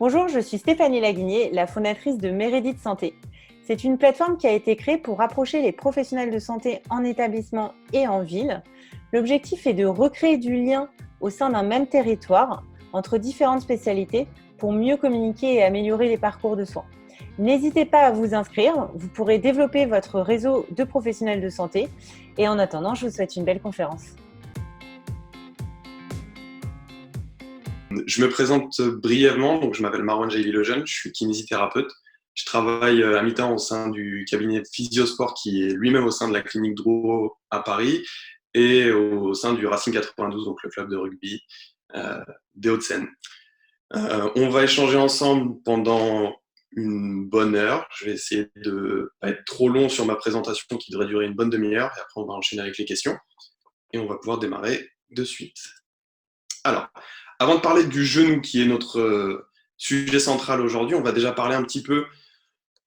Bonjour, je suis Stéphanie Laguinier, la fondatrice de Meredith Santé. C'est une plateforme qui a été créée pour rapprocher les professionnels de santé en établissement et en ville. L'objectif est de recréer du lien au sein d'un même territoire entre différentes spécialités pour mieux communiquer et améliorer les parcours de soins. N'hésitez pas à vous inscrire, vous pourrez développer votre réseau de professionnels de santé. Et en attendant, je vous souhaite une belle conférence. Je me présente brièvement, donc je m'appelle Marwan Jaili-Lejeune, je suis kinésithérapeute. Je travaille à mi-temps au sein du cabinet Physiosport qui est lui-même au sein de la clinique Drouot à Paris et au sein du Racing 92, donc le club de rugby des Hauts-de-Seine. On va échanger ensemble pendant une bonne heure. Je vais essayer de ne pas être trop long sur ma présentation qui devrait durer une bonne demi-heure et après on va enchaîner avec les questions et on va pouvoir démarrer de suite. Alors, avant de parler du genou, qui est notre sujet central aujourd'hui, on va déjà parler un petit peu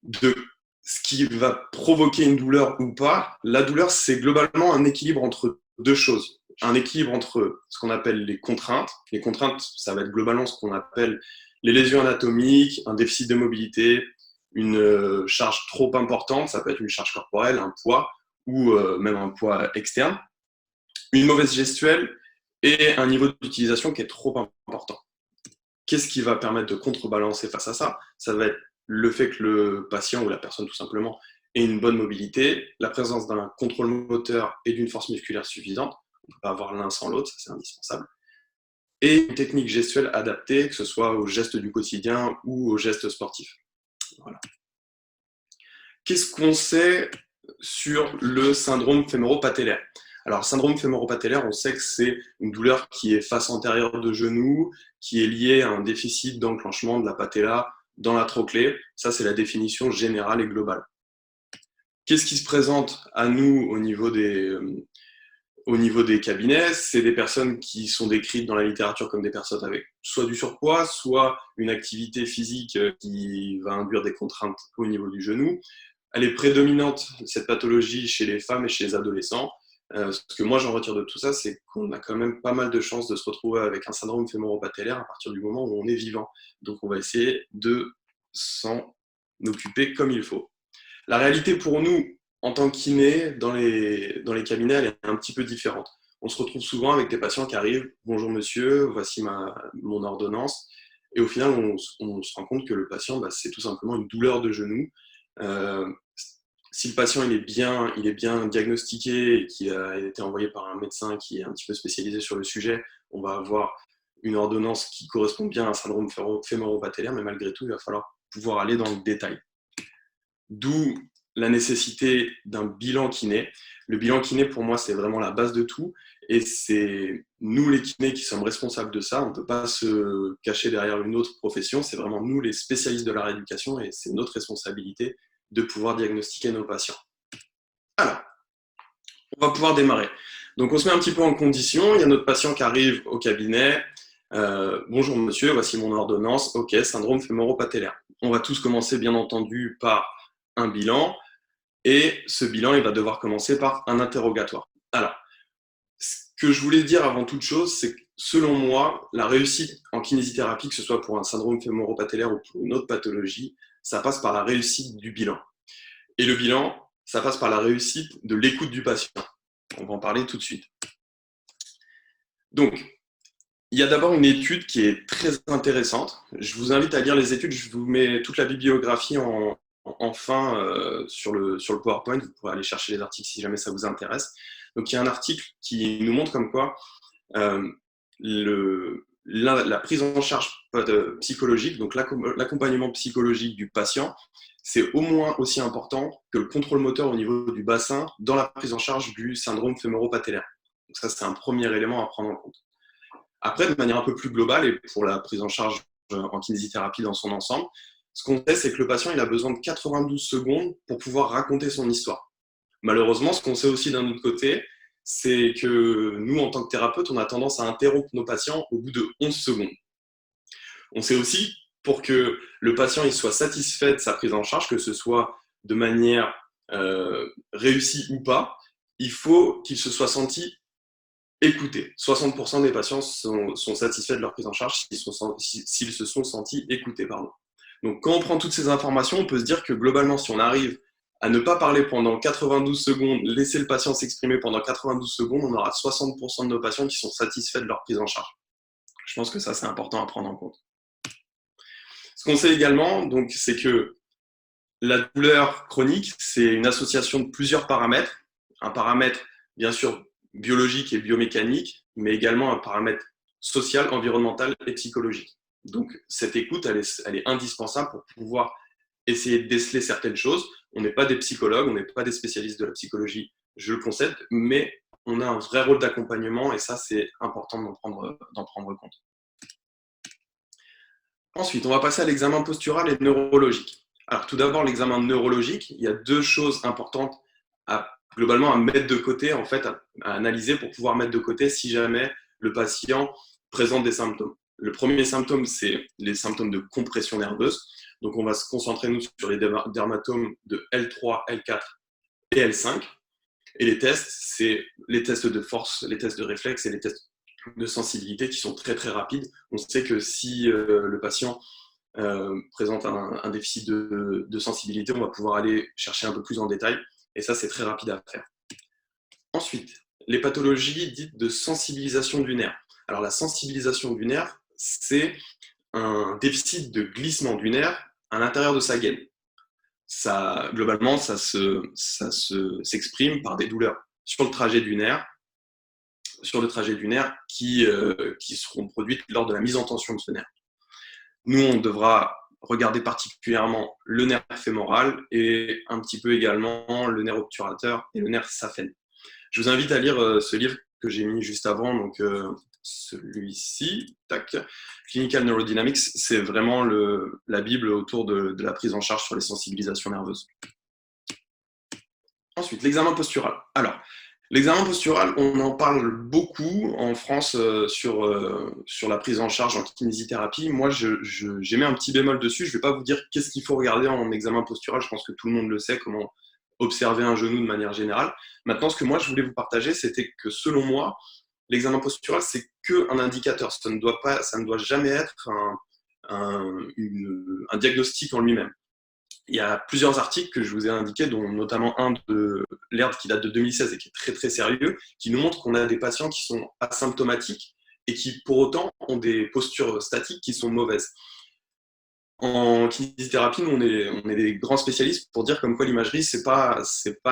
de ce qui va provoquer une douleur ou pas. La douleur, c'est globalement un équilibre entre deux choses. Un équilibre entre ce qu'on appelle les contraintes. Les contraintes, ça va être globalement ce qu'on appelle les lésions anatomiques, un déficit de mobilité, une charge trop importante, ça peut être une charge corporelle, un poids ou même un poids externe. Une mauvaise gestuelle et un niveau d'utilisation qui est trop important. Qu'est-ce qui va permettre de contrebalancer face à ça? Ça va être le fait que le patient ou la personne tout simplement ait une bonne mobilité, la présence d'un contrôle moteur et d'une force musculaire suffisante. On ne peut pas avoir l'un sans l'autre, ça c'est indispensable. Et une technique gestuelle adaptée, que ce soit aux gestes du quotidien ou aux gestes sportifs. Voilà. Qu'est-ce qu'on sait sur le syndrome fémoro-patellaire? Alors, syndrome fémoro-patellaire, on sait que c'est une douleur qui est face antérieure de genou, qui est liée à un déficit d'enclenchement de la patella dans la trochlée. Ça, c'est la définition générale et globale. Qu'est-ce qui se présente à nous au niveau des cabinets? C'est des personnes qui sont décrites dans la littérature comme des personnes avec soit du surpoids, soit une activité physique qui va induire des contraintes au niveau du genou. Elle est prédominante, cette pathologie, chez les femmes et chez les adolescents. Ce que moi j'en retire de tout ça, c'est qu'on a quand même pas mal de chances de se retrouver avec un syndrome fémoro-patellaire à partir du moment où on est vivant. Donc on va essayer de s'en occuper comme il faut. La réalité pour nous, en tant que kiné, dans les cabinets, elle est un petit peu différente. On se retrouve souvent avec des patients qui arrivent, bonjour monsieur, voici mon ordonnance. Et au final, on se rend compte que le patient, c'est tout simplement une douleur de genou. Si le patient il est bien diagnostiqué et qui a été envoyé par un médecin qui est un petit peu spécialisé sur le sujet, on va avoir une ordonnance qui correspond bien à un syndrome fémoro-patellaire, mais malgré tout, il va falloir pouvoir aller dans le détail. D'où la nécessité d'un bilan kiné. Le bilan kiné, pour moi, c'est vraiment la base de tout. Et c'est nous, les kinés, qui sommes responsables de ça. On ne peut pas se cacher derrière une autre profession. C'est vraiment nous, les spécialistes de la rééducation, et c'est notre responsabilité de pouvoir diagnostiquer nos patients. Alors, on va pouvoir démarrer. Donc, on se met un petit peu en condition. Il y a notre patient qui arrive au cabinet. Bonjour monsieur, voici mon ordonnance. Ok, syndrome fémoro-patellaire. On va tous commencer, bien entendu, par un bilan. Et ce bilan, il va devoir commencer par un interrogatoire. Alors, ce que je voulais dire avant toute chose, c'est que selon moi, la réussite en kinésithérapie, que ce soit pour un syndrome fémoro-patellaire ou pour une autre pathologie, ça passe par la réussite du bilan. Et le bilan, ça passe par la réussite de l'écoute du patient. On va en parler tout de suite. Donc, il y a d'abord une étude qui est très intéressante. Je vous invite à lire les études. Je vous mets toute la bibliographie en fin sur le PowerPoint. Vous pourrez aller chercher les articles si jamais ça vous intéresse. Donc, il y a un article qui nous montre comme quoi la prise en charge psychologique, donc l'accompagnement psychologique du patient, c'est au moins aussi important que le contrôle moteur au niveau du bassin dans la prise en charge du syndrome fémoro-patellaire. Donc ça, c'est un premier élément à prendre en compte. Après, de manière un peu plus globale, et pour la prise en charge en kinésithérapie dans son ensemble, ce qu'on sait, c'est que le patient il a besoin de 92 secondes pour pouvoir raconter son histoire. Malheureusement, ce qu'on sait aussi d'un autre côté, c'est que nous, en tant que thérapeute, on a tendance à interrompre nos patients au bout de 11 secondes. On sait aussi, pour que le patient il soit satisfait de sa prise en charge, que ce soit de manière réussie ou pas, il faut qu'il se soit senti Écouter. 60% des patients sont satisfaits de leur prise en charge s'ils se sont sentis écoutés. Pardon. Donc, quand on prend toutes ces informations, on peut se dire que globalement, si on arrive à ne pas parler pendant 92 secondes, laisser le patient s'exprimer pendant 92 secondes, on aura 60% de nos patients qui sont satisfaits de leur prise en charge. Je pense que ça, c'est important à prendre en compte. Ce qu'on sait également, donc, c'est que la douleur chronique, c'est une association de plusieurs paramètres. Un paramètre, bien sûr, biologique et biomécanique, mais également un paramètre social, environnemental et psychologique. Donc, cette écoute, elle est indispensable pour pouvoir essayer de déceler certaines choses. On n'est pas des psychologues, on n'est pas des spécialistes de la psychologie, je le concède, mais on a un vrai rôle d'accompagnement et ça, c'est important d'en prendre compte. Ensuite, on va passer à l'examen postural et neurologique. Alors, tout d'abord, l'examen neurologique, il y a deux choses importantes globalement à mettre de côté, en fait, à analyser pour pouvoir mettre de côté si jamais le patient présente des symptômes. Le premier symptôme, c'est les symptômes de compression nerveuse. Donc, on va se concentrer, nous, sur les dermatomes de L3, L4 et L5. Et les tests, c'est les tests de force, les tests de réflexe et les tests de sensibilité qui sont très, très rapides. On sait que si le patient présente un déficit de sensibilité, on va pouvoir aller chercher un peu plus en détail. Et ça, c'est très rapide à faire. Ensuite, les pathologies dites de sensibilisation du nerf. Alors, la sensibilisation du nerf, c'est un déficit de glissement du nerf à l'intérieur de sa gaine. Globalement, ça s'exprime par des douleurs sur le trajet du nerf qui seront produites lors de la mise en tension de ce nerf. Nous, on devra regarder particulièrement le nerf fémoral et un petit peu également le nerf obturateur et le nerf saphène. Je vous invite à lire ce livre que j'ai mis juste avant, donc celui-ci, Clinical Neurodynamics, c'est vraiment la Bible autour de la prise en charge sur les sensibilisations nerveuses. Ensuite, l'examen postural. Alors, l'examen postural, on en parle beaucoup en France sur la prise en charge en kinésithérapie. Moi, j'ai mis un petit bémol dessus. Je ne vais pas vous dire qu'est-ce qu'il faut regarder en examen postural. Je pense que tout le monde le sait, comment observer un genou de manière générale. Maintenant, ce que moi, je voulais vous partager, c'était que selon moi, l'examen postural, c'est qu'un indicateur. Ça ne doit jamais être un diagnostic en lui-même. Il y a plusieurs articles que je vous ai indiqués, dont notamment un de Laird qui date de 2016 et qui est très très sérieux, qui nous montre qu'on a des patients qui sont asymptomatiques et qui pour autant ont des postures statiques qui sont mauvaises. En kinésithérapie, nous, on est des grands spécialistes pour dire comme quoi l'imagerie, c'est pas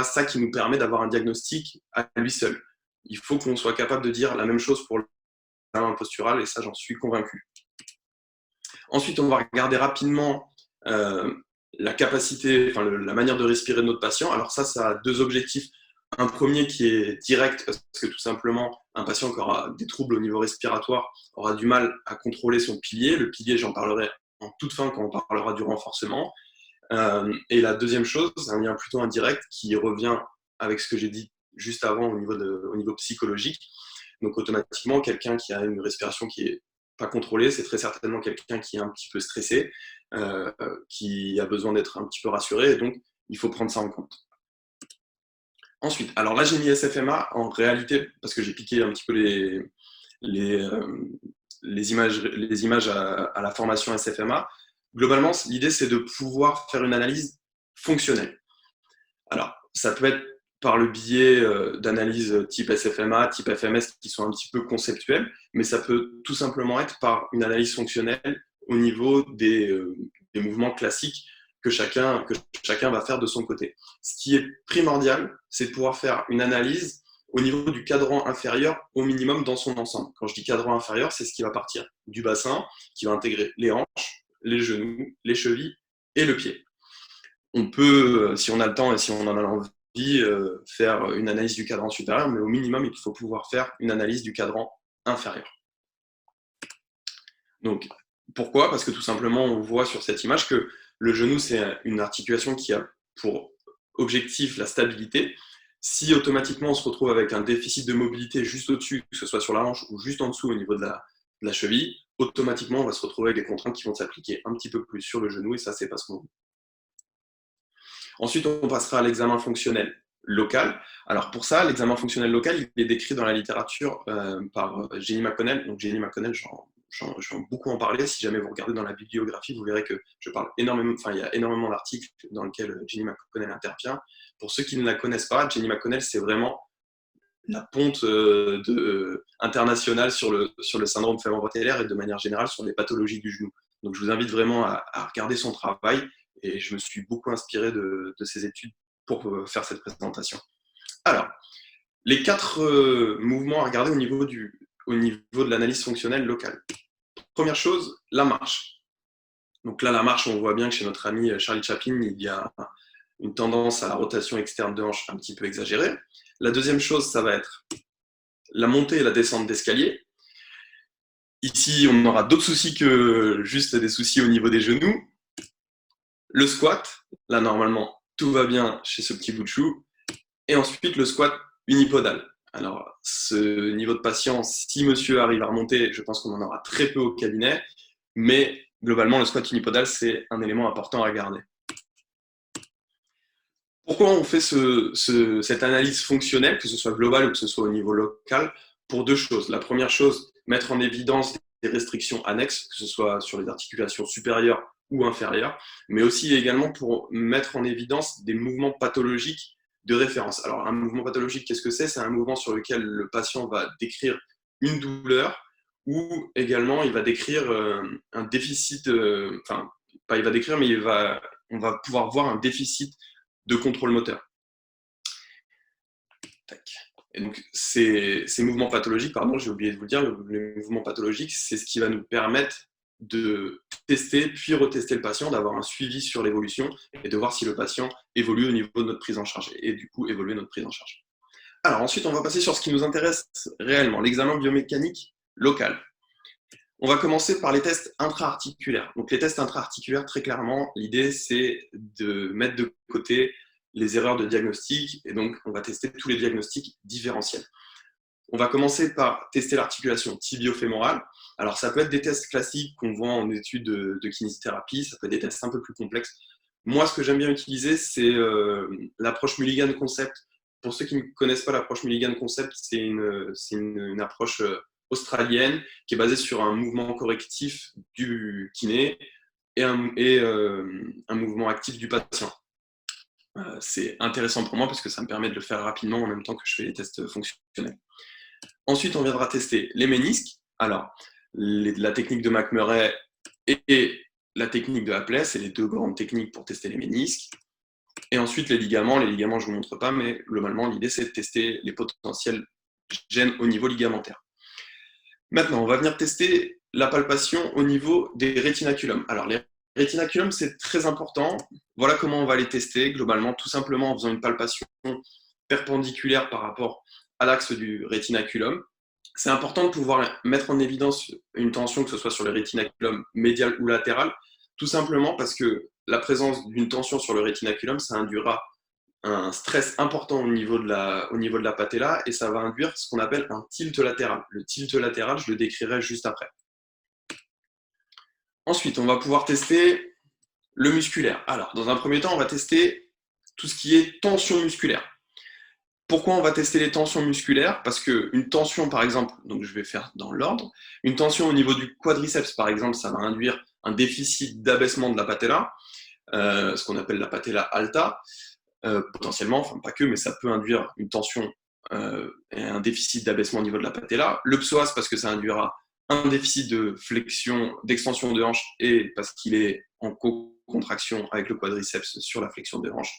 ça qui nous permet d'avoir un diagnostic à lui seul. Il faut qu'on soit capable de dire la même chose pour l'examen postural et ça, j'en suis convaincu. Ensuite, on va regarder rapidement la capacité, la manière de respirer de notre patient. Alors ça a deux objectifs. Un premier qui est direct, parce que tout simplement, un patient qui aura des troubles au niveau respiratoire aura du mal à contrôler son pilier. Le pilier, j'en parlerai en toute fin quand on parlera du renforcement. Et la deuxième chose, c'est un lien plutôt indirect qui revient avec ce que j'ai dit juste avant au niveau psychologique. Donc automatiquement, quelqu'un qui a une respiration qui n'est pas contrôlée, c'est très certainement quelqu'un qui est un petit peu stressé, qui a besoin d'être un petit peu rassuré, et donc il faut prendre ça en compte. Ensuite, alors là j'ai mis SFMA en réalité, parce que j'ai piqué un petit peu les images à la formation SFMA. Globalement, l'idée c'est de pouvoir faire une analyse fonctionnelle. Alors, ça peut être par le biais d'analyses type SFMA, type FMS qui sont un petit peu conceptuelles, mais ça peut tout simplement être par une analyse fonctionnelle au niveau des mouvements classiques que chacun va faire de son côté. Ce qui est primordial, c'est de pouvoir faire une analyse au niveau du cadran inférieur au minimum dans son ensemble. Quand je dis cadran inférieur, c'est ce qui va partir du bassin, qui va intégrer les hanches, les genoux, les chevilles et le pied. On peut, si on a le temps et si on en a l'envie, faire une analyse du cadran supérieur, mais au minimum, il faut pouvoir faire une analyse du cadran inférieur. Donc, pourquoi ? Parce que tout simplement, on voit sur cette image que le genou, c'est une articulation qui a pour objectif la stabilité. Si automatiquement, on se retrouve avec un déficit de mobilité juste au-dessus, que ce soit sur la hanche ou juste en dessous au niveau de la cheville, automatiquement, on va se retrouver avec des contraintes qui vont s'appliquer un petit peu plus sur le genou, et ça, c'est pas ce qu'on veut. Ensuite, on passera à l'examen fonctionnel. local. Alors pour ça, l'examen fonctionnel local, il est décrit dans la littérature par Jenny McConnell. Donc Jenny McConnell, je vais beaucoup en parler. Si jamais vous regardez dans la bibliographie, vous verrez que je parle énormément, enfin il y a énormément d'articles dans lesquels Jenny McConnell intervient. Pour ceux qui ne la connaissent pas, Jenny McConnell, c'est vraiment la ponte internationale sur le syndrome fémoro-patellaire et de manière générale sur les pathologies du genou. Donc je vous invite vraiment à regarder son travail et je me suis beaucoup inspiré de ses études pour faire cette présentation. Alors, les 4 mouvements à regarder au niveau de l'analyse fonctionnelle locale. Première chose, la marche. Donc là, la marche, on voit bien que chez notre ami Charlie Chaplin, il y a une tendance à la rotation externe de hanche un petit peu exagérée. La deuxième chose, ça va être la montée et la descente d'escalier. Ici, on aura d'autres soucis que juste des soucis au niveau des genoux. Le squat, là, normalement, tout va bien chez ce petit bout de chou. Et ensuite, le squat unipodal. Alors, ce niveau de patient, si monsieur arrive à remonter, je pense qu'on en aura très peu au cabinet. Mais globalement, le squat unipodal, c'est un élément important à garder. Pourquoi on fait cette analyse fonctionnelle, que ce soit globale ou que ce soit au niveau local? Pour 2 choses. La première chose, mettre en évidence des restrictions annexes, que ce soit sur les articulations supérieures ou inférieures, mais aussi également pour mettre en évidence des mouvements pathologiques de référence. Alors, un mouvement pathologique, qu'est-ce que c'est? C'est un mouvement sur lequel le patient va décrire une douleur ou également il va décrire un déficit, enfin, pas il va décrire, mais on va pouvoir voir un déficit de contrôle moteur. Tac. Et donc, ces mouvements pathologiques, pardon, j'ai oublié de vous le dire, les mouvements pathologiques, c'est ce qui va nous permettre de tester, puis retester le patient, d'avoir un suivi sur l'évolution et de voir si le patient évolue au niveau de notre prise en charge et du coup évoluer notre prise en charge. Alors ensuite, on va passer sur ce qui nous intéresse réellement, l'examen biomécanique local. On va commencer par les tests intra-articulaires. Donc les tests intra-articulaires, très clairement, l'idée c'est de mettre de côté les erreurs de diagnostic et donc on va tester tous les diagnostics différentiels. On va commencer par tester l'articulation tibio-fémorale. Alors ça peut être des tests classiques qu'on voit en études de kinésithérapie, ça peut être des tests un peu plus complexes. Moi, ce que j'aime bien utiliser, c'est l'approche Mulligan Concept. Pour ceux qui ne connaissent pas l'approche Mulligan Concept, c'est une approche australienne qui est basée sur un mouvement correctif du kiné et un mouvement actif du patient. C'est intéressant pour moi parce que ça me permet de le faire rapidement en même temps que je fais les tests fonctionnels. Ensuite, on viendra tester les ménisques. Alors, la technique de McMurray et la technique de Hapley, c'est les 2 grandes techniques pour tester les ménisques. Et ensuite, les ligaments, je ne vous montre pas, mais globalement, l'idée, c'est de tester les potentiels gènes au niveau ligamentaire. Maintenant, on va venir tester la palpation au niveau des rétinaculums. Alors, les rétinaculums, c'est très important. Voilà comment on va les tester, globalement, tout simplement en faisant une palpation perpendiculaire par rapport à l'axe du rétinaculum. C'est important de pouvoir mettre en évidence une tension, que ce soit sur le rétinaculum médial ou latéral, tout simplement parce que la présence d'une tension sur le rétinaculum, ça induira un stress important au niveau de la patella et ça va induire ce qu'on appelle un tilt latéral. Le tilt latéral, je le décrirai juste après. Ensuite, on va pouvoir tester le musculaire. Alors, dans un premier temps, on va tester tout ce qui est tension musculaire. Pourquoi on va tester les tensions musculaires? Parce qu'une tension, par exemple, donc je vais faire dans l'ordre, une tension au niveau du quadriceps, par exemple, ça va induire un déficit d'abaissement de la patella, ce qu'on appelle la patella alta, potentiellement, enfin pas que, mais ça peut induire une tension et un déficit d'abaissement au niveau de la patella. Le psoas, parce que ça induira un déficit de flexion, d'extension de hanche, et parce qu'il est en co-contraction avec le quadriceps sur la flexion de hanche.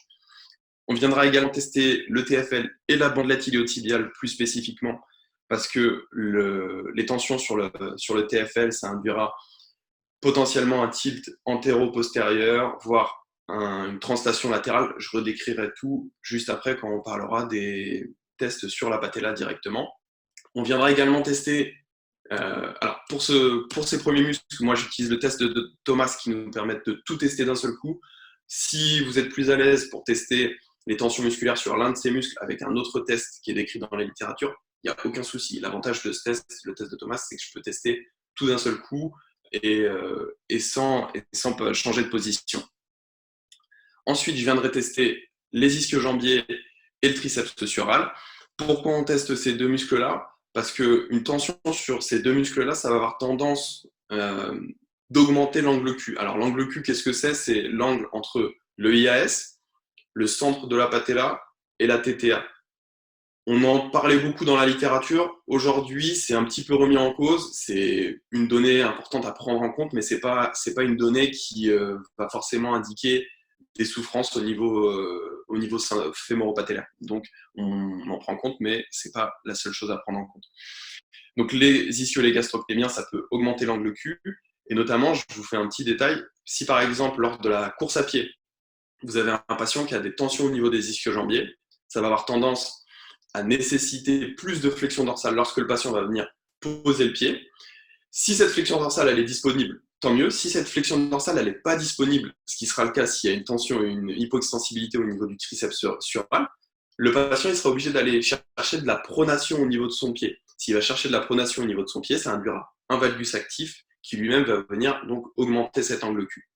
On viendra également tester le TFL et la bandelette iliotibiale plus spécifiquement parce que les tensions sur le TFL, ça induira potentiellement un tilt antéro-postérieur, voire une translation latérale. Je redécrirai tout juste après quand on parlera des tests sur la patella directement. On viendra également tester, alors pour ces premiers muscles, moi j'utilise le test de Thomas qui nous permet de tout tester d'un seul coup. Si vous êtes plus à l'aise pour tester les tensions musculaires sur l'un de ces muscles avec un autre test qui est décrit dans la littérature, il n'y a aucun souci. L'avantage de ce test, le test de Thomas, c'est que je peux tester tout d'un seul coup et sans changer de position. Ensuite, je viendrai tester les ischio-jambiers et le triceps sural. Pourquoi on teste ces deux muscles-là? Parce qu'une tension sur ces deux muscles-là, ça va avoir tendance d'augmenter l'angle Q. Alors l'angle Q, qu'est-ce que c'est? C'est l'angle entre le IAS, le centre de la patella, et la TTA. On en parlait beaucoup dans la littérature. Aujourd'hui, c'est un petit peu remis en cause. C'est une donnée importante à prendre en compte, mais c'est pas une donnée qui va forcément indiquer des souffrances au niveau fémoro-patellaire. Donc, on en prend compte, mais c'est pas la seule chose à prendre en compte. Donc, les ischios, les gastrocnémiens, ça peut augmenter l'angle Q. Et notamment, je vous fais un petit détail. Si par exemple, lors de la course à pied, vous avez un patient qui a des tensions au niveau des ischio-jambiers, ça va avoir tendance à nécessiter plus de flexion dorsale lorsque le patient va venir poser le pied. Si cette flexion dorsale elle est disponible, tant mieux. Si cette flexion dorsale elle n'est pas disponible, ce qui sera le cas s'il y a une tension et une hypoextensibilité au niveau du triceps sural, le patient il sera obligé d'aller chercher de la pronation au niveau de son pied. S'il va chercher de la pronation au niveau de son pied, ça induira un valgus actif qui lui-même va venir donc augmenter cet angle Q.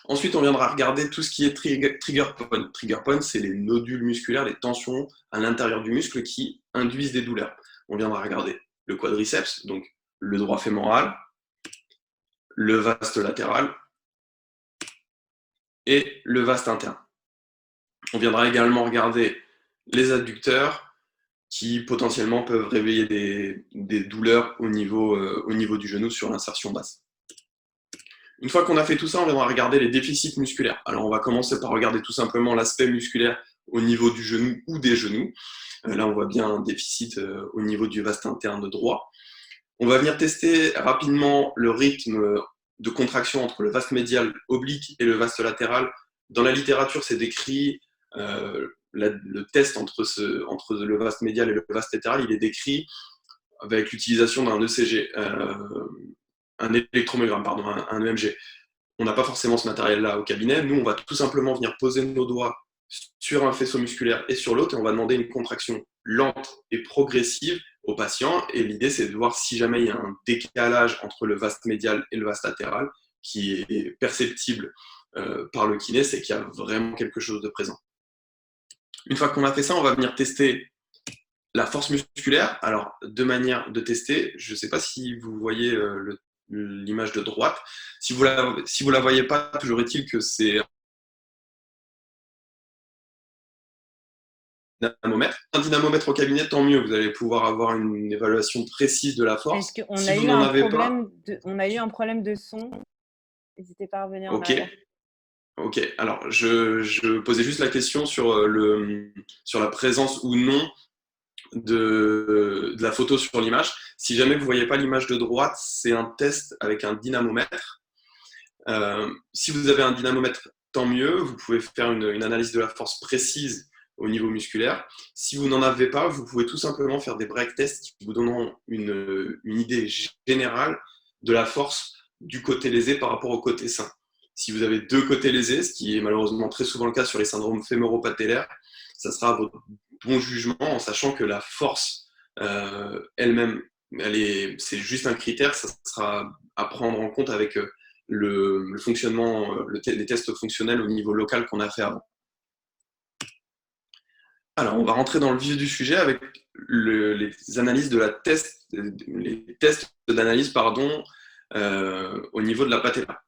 Ensuite, on viendra regarder tout ce qui est trigger point. Trigger point, c'est les nodules musculaires, les tensions à l'intérieur du muscle qui induisent des douleurs. On viendra regarder le quadriceps, donc le droit fémoral, le vaste latéral et le vaste interne. On viendra également regarder les adducteurs qui potentiellement peuvent réveiller des douleurs au niveau du genou sur l'insertion basse. Une fois qu'on a fait tout ça, on viendra regarder les déficits musculaires. Alors, on va commencer par regarder tout simplement l'aspect musculaire au niveau du genou ou des genoux. Là, on voit bien un déficit au niveau du vaste interne droit. On va venir tester rapidement le rythme de contraction entre le vaste médial oblique et le vaste latéral. Dans la littérature, c'est décrit, le test entre le vaste médial et le vaste latéral, il est décrit avec l'utilisation d'un ECG. Un électromyogramme, pardon, un EMG. On n'a pas forcément ce matériel-là au cabinet. Nous, on va tout simplement venir poser nos doigts sur un faisceau musculaire et sur l'autre et on va demander une contraction lente et progressive au patient. Et l'idée, c'est de voir si jamais il y a un décalage entre le vaste médial et le vaste latéral qui est perceptible par le kiné, c'est qu'il y a vraiment quelque chose de présent. Une fois qu'on a fait ça, on va venir tester la force musculaire. Alors, deux manières de tester. Je ne sais pas si vous voyez l'image de droite. Si vous la voyez pas, toujours est-il que c'est un dynamomètre. Un dynamomètre au cabinet, tant mieux. Vous allez pouvoir avoir une évaluation précise de la force. Est-ce qu'on a eu un problème on a eu un problème de son? N'hésitez pas à revenir en arrière. Ok. Alors, je posais juste la question sur la présence ou non de la photo sur l'image. Si jamais vous ne voyez pas l'image de droite, c'est un test avec un dynamomètre. Si vous avez un dynamomètre, tant mieux. Vous pouvez faire une analyse de la force précise au niveau musculaire. Si vous n'en avez pas, vous pouvez tout simplement faire des break tests qui vous donneront une idée générale de la force du côté lésé par rapport au côté sain. Si vous avez deux côtés lésés, ce qui est malheureusement très souvent le cas sur les syndromes fémoro-patellaires, ça sera à votre bon jugement en sachant que la force elle-même, c'est juste un critère, ça sera à prendre en compte avec le fonctionnement, les tests fonctionnels au niveau local qu'on a fait avant. Alors, on va rentrer dans le vif du sujet avec les analyses de les tests d'analyse au niveau de la patella.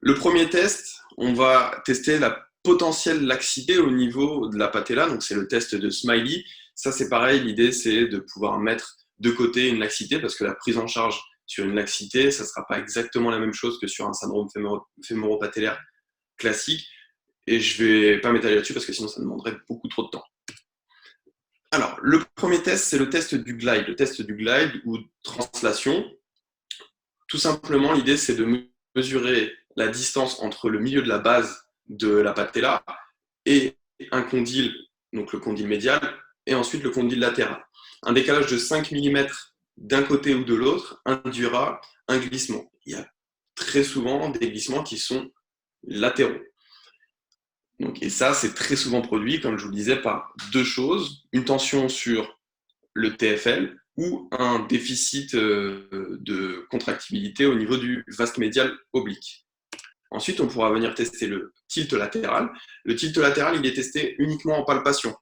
Le premier test, on va tester la potentielle laxité au niveau de la patella, donc c'est le test de Smiley. Ça, c'est pareil, l'idée, c'est de pouvoir mettre de côté une laxité parce que la prise en charge sur une laxité, ça ne sera pas exactement la même chose que sur un syndrome fémoro-patellaire classique. Et je ne vais pas m'étaler là-dessus parce que sinon, ça demanderait beaucoup trop de temps. Alors, le premier test, c'est le test du glide ou translation. Tout simplement, l'idée, c'est de mesurer la distance entre le milieu de la base de la patella et un condyle, donc le condyle médial, et ensuite le condyle latéral. Un décalage de 5 mm d'un côté ou de l'autre induira un glissement. Il y a très souvent des glissements qui sont latéraux. Et ça, c'est très souvent produit, comme je vous le disais, par deux choses. Une tension sur le TFL ou un déficit de contractibilité au niveau du vaste médial oblique. Ensuite, on pourra venir tester le tilt latéral. Le tilt latéral, il est testé uniquement en palpation.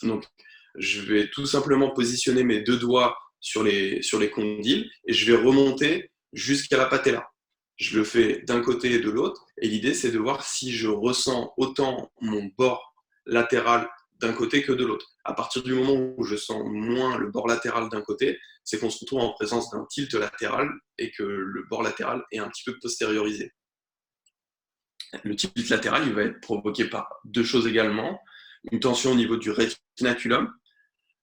Donc, je vais tout simplement positionner mes deux doigts sur les condyles et je vais remonter jusqu'à la patella. Je le fais d'un côté et de l'autre, et l'idée, c'est de voir si je ressens autant mon bord latéral d'un côté que de l'autre. À partir du moment où je sens moins le bord latéral d'un côté, c'est qu'on se retrouve en présence d'un tilt latéral et que le bord latéral est un petit peu postériorisé. Le tilt latéral, il va être provoqué par deux choses également. Une tension au niveau du rétinaculum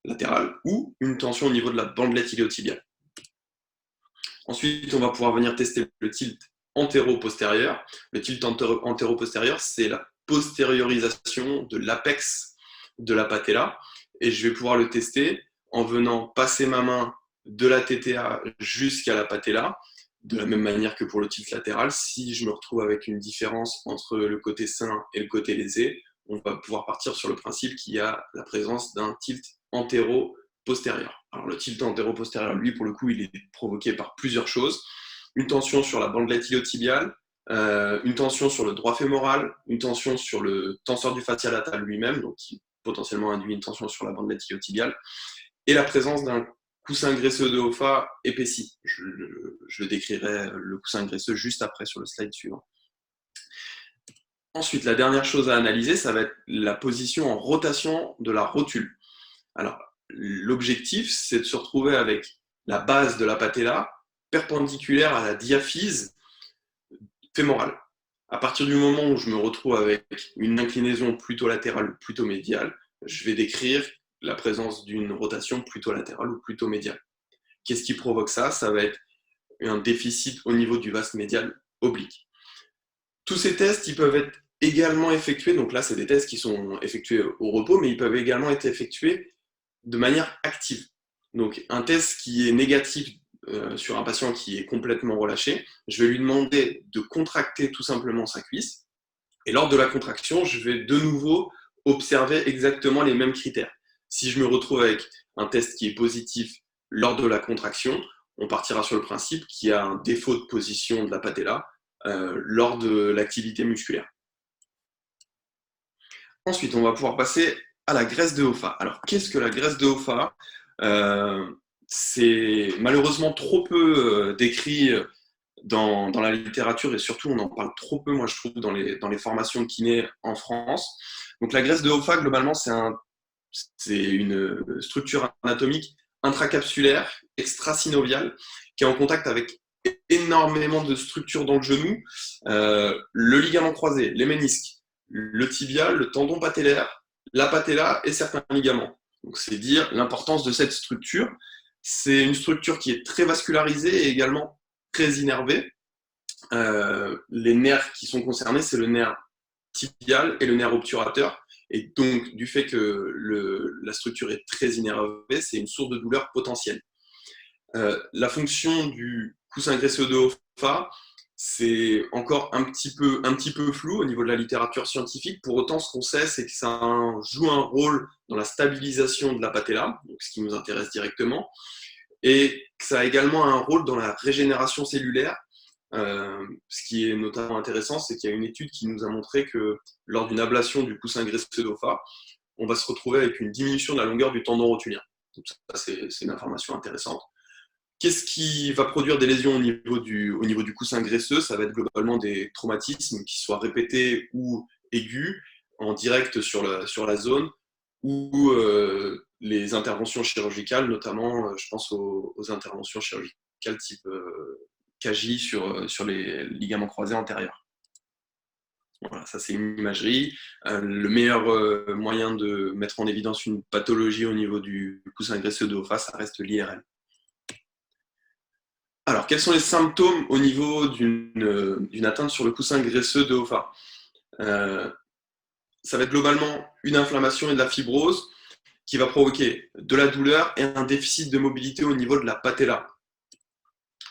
latéral ou une tension au niveau de la bandelette iliotibiale. Ensuite, on va pouvoir venir tester le tilt antéro-postérieur. Le tilt antéro-postérieur, c'est la postériorisation de l'apex de la patella. Et je vais pouvoir le tester en venant passer ma main de la TTA jusqu'à la patella, de la même manière que pour le tilt latéral. Si je me retrouve avec une différence entre le côté sain et le côté lésé, on va pouvoir partir sur le principe qu'il y a la présence d'un tilt antéro-postérieur. Alors le tilt antéro-postérieur, lui, pour le coup, il est provoqué par plusieurs choses. Une tension sur la bandelette iliotibiale, une tension sur le droit fémoral, une tension sur le tenseur du fascia latal lui-même, donc qui potentiellement induit une tension sur la bandelette iliotibiale, et la présence d'un coussin graisseux de Hoffa épaissi. Je décrirai le coussin graisseux juste après sur le slide suivant. Ensuite, la dernière chose à analyser, ça va être la position en rotation de la rotule. Alors, l'objectif, c'est de se retrouver avec la base de la patella perpendiculaire à la diaphyse fémorale. À partir du moment où je me retrouve avec une inclinaison plutôt latérale ou plutôt médiale, je vais décrire la présence d'une rotation plutôt latérale ou plutôt médiale. Qu'est-ce qui provoque ça? Ça va être un déficit au niveau du vaste médial oblique. Tous ces tests, ils peuvent être également effectués, donc là, c'est des tests qui sont effectués au repos, mais ils peuvent également être effectués de manière active. Donc, un test qui est négatif sur un patient qui est complètement relâché, je vais lui demander de contracter tout simplement sa cuisse. Et lors de la contraction, je vais de nouveau observer exactement les mêmes critères. Si je me retrouve avec un test qui est positif lors de la contraction, on partira sur le principe qu'il y a un défaut de position de la patella lors de l'activité musculaire. Ensuite, on va pouvoir passer à la graisse de Hoffa. Alors, qu'est-ce que la graisse de Hoffa? C'est malheureusement trop peu décrit dans la littérature et surtout, on en parle trop peu, moi je trouve, dans les formations de kiné en France. Donc, la graisse de Hoffa, globalement, c'est une structure anatomique intracapsulaire, extrasynoviale, qui est en contact avec énormément de structures dans le genou, le ligament croisé, les ménisques, le tibia, le tendon patellaire, la patella et certains ligaments. Donc, c'est dire l'importance de cette structure. C'est une structure qui est très vascularisée et également très innervée. Les nerfs qui sont concernés, c'est le nerf tibial et le nerf obturateur. Et donc, du fait que la structure est très innervée, c'est une source de douleur potentielle. La fonction du coussin graisseux de Hoffa, c'est encore un petit peu flou au niveau de la littérature scientifique. Pour autant, ce qu'on sait, c'est que ça joue un rôle dans la stabilisation de la patella, donc ce qui nous intéresse directement, et que ça a également un rôle dans la régénération cellulaire. Ce qui est notamment intéressant, c'est qu'il y a une étude qui nous a montré que lors d'une ablation du coussin graisseux de Hoffa, on va se retrouver avec une diminution de la longueur du tendon rotulien. Donc ça, c'est une information intéressante. Qu'est-ce qui va produire des lésions au niveau du coussin graisseux? Ça va être globalement des traumatismes qui soient répétés ou aigus, en direct sur la zone, ou les interventions chirurgicales, notamment, je pense aux interventions chirurgicales type KJ sur les ligaments croisés antérieurs. Voilà, ça c'est une imagerie. Le meilleur moyen de mettre en évidence une pathologie au niveau du coussin graisseux de Hoffa, ça reste l'IRM. Alors, quels sont les symptômes au niveau d'une atteinte sur le coussin graisseux de Hoffa? Ça va être globalement une inflammation et de la fibrose qui va provoquer de la douleur et un déficit de mobilité au niveau de la patella.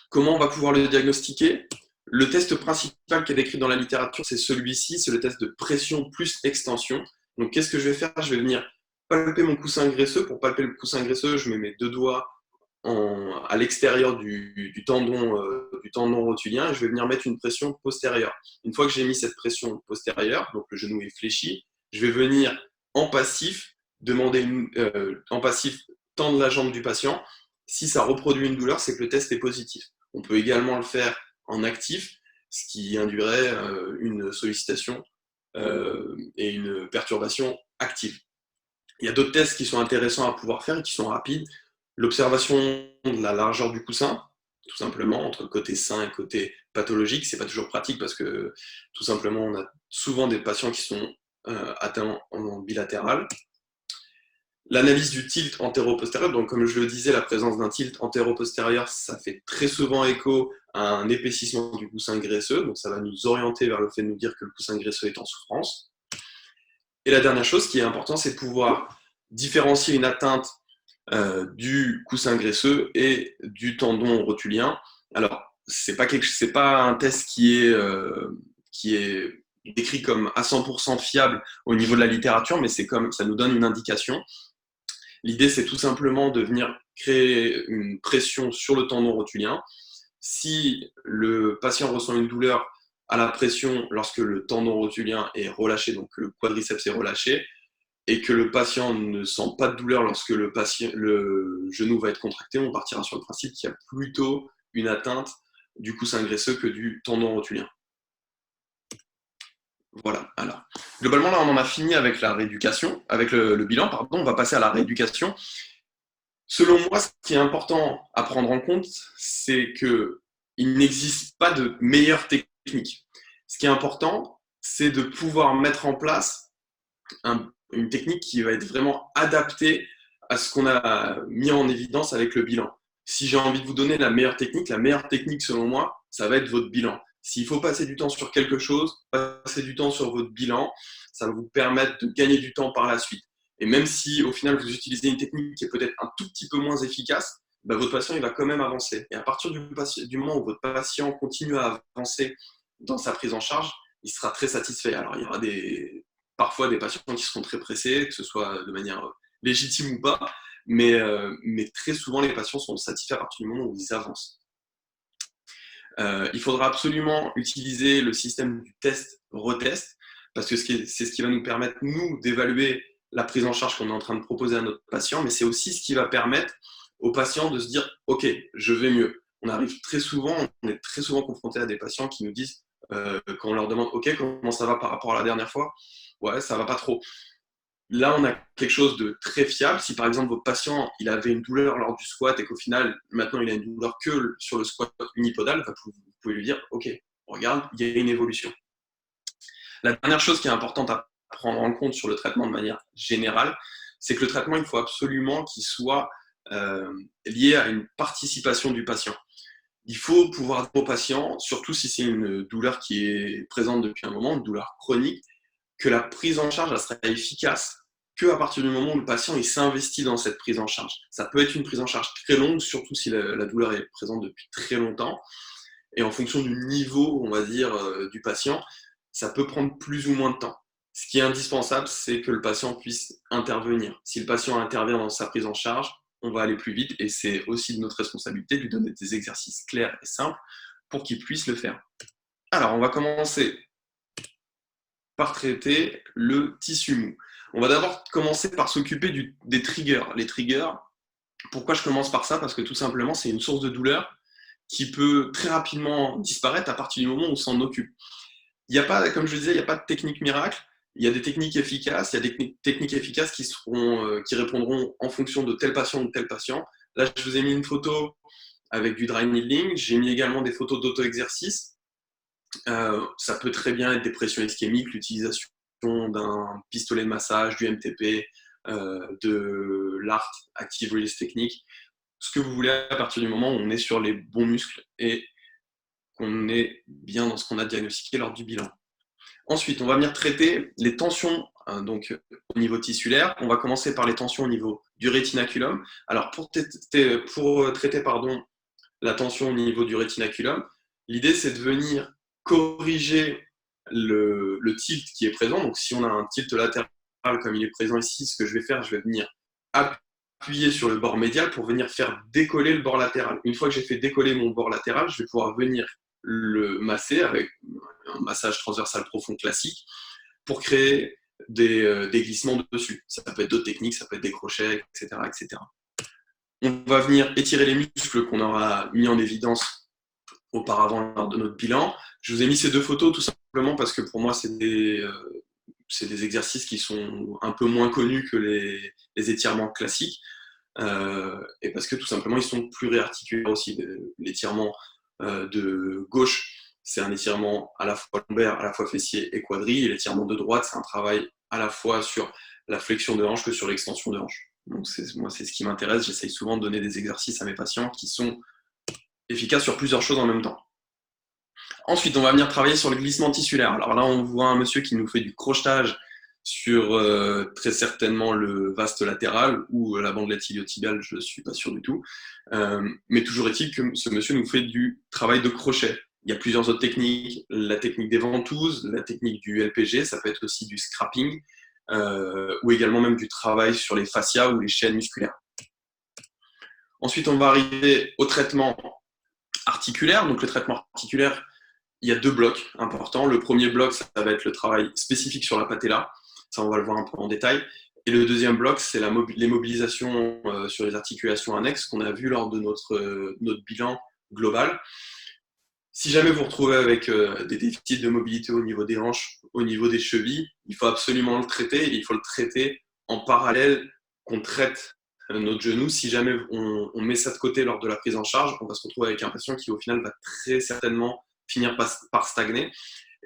Comment on va pouvoir le diagnostiquer? Le test principal qui est décrit dans la littérature, c'est celui-ci, c'est le test de pression plus extension. Donc, qu'est-ce que je vais faire? Je vais venir palper mon coussin graisseux. Pour palper le coussin graisseux, je mets mes deux doigts à l'extérieur du tendon du tendon rotulien et je vais venir mettre une pression postérieure. Une fois que j'ai mis cette pression postérieure, donc le genou est fléchi, je vais venir en passif tendre la jambe du patient. Si ça reproduit une douleur, c'est que le test est positif. On peut également le faire en actif, ce qui induirait une sollicitation et une perturbation active. Il y a d'autres tests qui sont intéressants à pouvoir faire et qui sont rapides. L'observation de la largeur du coussin, tout simplement, entre côté sain et côté pathologique, c'est pas toujours pratique parce que tout simplement, on a souvent des patients qui sont atteints en bilatéral. L'analyse du tilt antéro-postérieur, donc comme je le disais, la présence d'un tilt antéro-postérieur, ça fait très souvent écho à un épaississement du coussin graisseux, donc ça va nous orienter vers le fait de nous dire que le coussin graisseux est en souffrance. Et la dernière chose qui est importante, c'est de pouvoir différencier une atteinte du coussin graisseux et du tendon rotulien. Alors, c'est pas un test qui est décrit comme à 100% fiable au niveau de la littérature, mais ça nous donne une indication. L'idée, c'est tout simplement de venir créer une pression sur le tendon rotulien. Si le patient ressent une douleur à la pression lorsque le tendon rotulien est relâché, donc que le quadriceps est relâché, et que le patient ne sent pas de douleur lorsque le genou va être contracté, on partira sur le principe qu'il y a plutôt une atteinte du coussin graisseux que du tendon rotulien. Voilà, alors. Globalement, là, on en a fini avec la rééducation, avec le bilan, pardon, on va passer à la rééducation. Selon moi, ce qui est important à prendre en compte, c'est qu'il n'existe pas de meilleure technique. Ce qui est important, c'est de pouvoir mettre en place une technique qui va être vraiment adaptée à ce qu'on a mis en évidence avec le bilan. Si j'ai envie de vous donner la meilleure technique selon moi, ça va être votre bilan. S'il faut passer du temps sur quelque chose, passez du temps sur votre bilan, ça va vous permettre de gagner du temps par la suite. Et même si au final vous utilisez une technique qui est peut-être un tout petit peu moins efficace, votre patient il va quand même avancer. Et à partir du moment où votre patient continue à avancer dans sa prise en charge, il sera très satisfait. Alors il y aura parfois des patients qui seront très pressés, que ce soit de manière légitime ou pas, mais très souvent les patients sont satisfaits à partir du moment où ils avancent. Il faudra absolument utiliser le système du test-retest, parce que c'est ce qui va nous permettre, nous, d'évaluer la prise en charge qu'on est en train de proposer à notre patient, mais c'est aussi ce qui va permettre au patient de se dire « Ok, je vais mieux ». On est très souvent confronté à des patients qui nous disent, quand on leur demande « Ok, comment ça va par rapport à la dernière fois ?» Ouais, ça va pas trop. Là, on a quelque chose de très fiable. Si par exemple votre patient il avait une douleur lors du squat et qu'au final, maintenant il a une douleur que sur le squat unipodal, vous pouvez lui dire « Ok, regarde, il y a une évolution ». La dernière chose qui est importante à prendre en compte sur le traitement de manière générale, c'est que le traitement, il faut absolument qu'il soit lié à une participation du patient. Il faut pouvoir dire au patient, surtout si c'est une douleur qui est présente depuis un moment, une douleur chronique, que la prise en charge elle sera efficace qu'à partir du moment où le patient il s'investit dans cette prise en charge. Ça peut être une prise en charge très longue, surtout si la douleur est présente depuis très longtemps. Et en fonction du niveau, on va dire, du patient, ça peut prendre plus ou moins de temps. Ce qui est indispensable, c'est que le patient puisse intervenir. Si le patient intervient dans sa prise en charge, on va aller plus vite et c'est aussi de notre responsabilité de lui donner des exercices clairs et simples pour qu'il puisse le faire. Alors, on va commencer par traiter le tissu mou. On va d'abord commencer par s'occuper des triggers. Les triggers, pourquoi je commence par ça? Parce que tout simplement, c'est une source de douleur qui peut très rapidement disparaître à partir du moment où on s'en occupe. Il n'y a pas, comme je disais, il n'y a pas de technique miracle. Il y a des techniques efficaces, il y a des techniques efficaces qui répondront en fonction de tel patient ou tel patient. Là, je vous ai mis une photo avec du dry needling. J'ai mis également des photos d'auto-exercice. Ça peut très bien être des pressions ischémiques, l'utilisation d'un pistolet de massage, du MTP, de l'ART, Active Release Technique, ce que vous voulez à partir du moment où on est sur les bons muscles et qu'on est bien dans ce qu'on a diagnostiqué lors du bilan. Ensuite, on va venir traiter les tensions donc, au niveau tissulaire. On va commencer par les tensions au niveau du rétinaculum. Alors, pour traiter la tension au niveau du rétinaculum, l'idée, c'est de venir corriger le tilt qui est présent. Donc, si on a un tilt latéral comme il est présent ici, ce que je vais faire, je vais venir appuyer sur le bord médial pour venir faire décoller le bord latéral. Une fois que j'ai fait décoller mon bord latéral, je vais pouvoir venir le masser avec un massage transversal profond classique pour créer des glissements dessus. Ça peut être d'autres techniques, ça peut être des crochets, etc., etc. On va venir étirer les muscles qu'on aura mis en évidence auparavant lors de notre bilan. Je vous ai mis ces 2 photos tout simplement parce que pour moi, c'est des exercices qui sont un peu moins connus que les étirements classiques. Et parce que tout simplement, ils sont plus réarticulaires aussi. L'étirement de gauche, c'est un étirement à la fois lombaire, à la fois fessier et quadri. Et l'étirement de droite, c'est un travail à la fois sur la flexion de hanche que sur l'extension de hanche. Donc moi, c'est ce qui m'intéresse. J'essaye souvent de donner des exercices à mes patients qui sont efficaces sur plusieurs choses en même temps. Ensuite, on va venir travailler sur le glissement tissulaire. Alors là, on voit un monsieur qui nous fait du crochetage sur très certainement le vaste latéral ou la bandelette iliotibiale, je ne suis pas sûr du tout. Mais toujours est-il que ce monsieur nous fait du travail de crochet. Il y a plusieurs autres techniques, la technique des ventouses, la technique du LPG, ça peut être aussi du scrapping, ou également même du travail sur les fascias ou les chaînes musculaires. Ensuite, on va arriver au traitement articulaire. Donc le traitement articulaire, il y a 2 blocs importants. Le premier bloc, ça va être le travail spécifique sur la patella. Ça, on va le voir un peu en détail. Et le deuxième bloc, c'est les mobilisations sur les articulations annexes qu'on a vu lors de notre bilan global. Si jamais vous vous retrouvez avec des déficits de mobilité au niveau des hanches, au niveau des chevilles, il faut absolument le traiter. Et il faut le traiter en parallèle qu'on traite notre genou. Si jamais on met ça de côté lors de la prise en charge, on va se retrouver avec un patient qui, au final, va très certainement finir par stagner.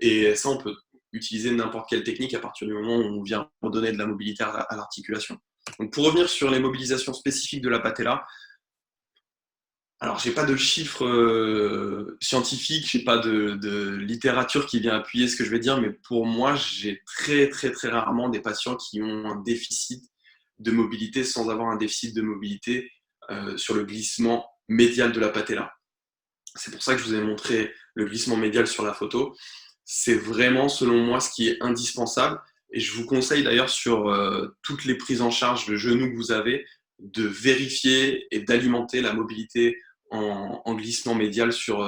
Et ça, on peut utiliser n'importe quelle technique à partir du moment où on vient redonner de la mobilité à l'articulation. Donc, pour revenir sur les mobilisations spécifiques de la patella, alors, je n'ai pas de chiffres scientifiques, je n'ai pas de littérature qui vient appuyer ce que je vais dire, mais pour moi, j'ai très, très, très rarement des patients qui ont un déficit de mobilité sans avoir un déficit de mobilité sur le glissement médial de la patella. C'est pour ça que je vous ai montré le glissement médial sur la photo. C'est vraiment, selon moi, ce qui est indispensable. Et je vous conseille d'ailleurs sur toutes les prises en charge de genoux que vous avez, de vérifier et d'alimenter la mobilité en glissement médial sur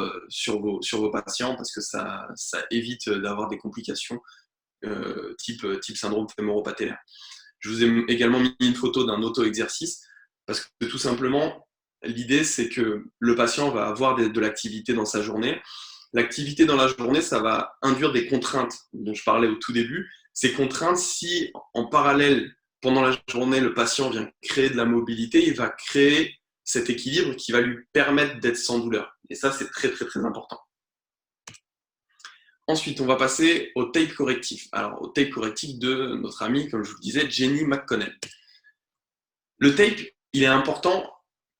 vos patients parce que ça évite d'avoir des complications type syndrome fémoro-patellaire. Je vous ai également mis une photo d'un auto-exercice parce que tout simplement, l'idée c'est que le patient va avoir de l'activité dans sa journée. L'activité dans la journée, ça va induire des contraintes dont je parlais au tout début. Ces contraintes, si en parallèle, pendant la journée, le patient vient créer de la mobilité, il va créer cet équilibre qui va lui permettre d'être sans douleur. Et ça, c'est très, très, très important. Ensuite, on va passer au tape correctif. Alors, au tape correctif de notre amie, comme je vous le disais, Jenny McConnell. Le tape, il est important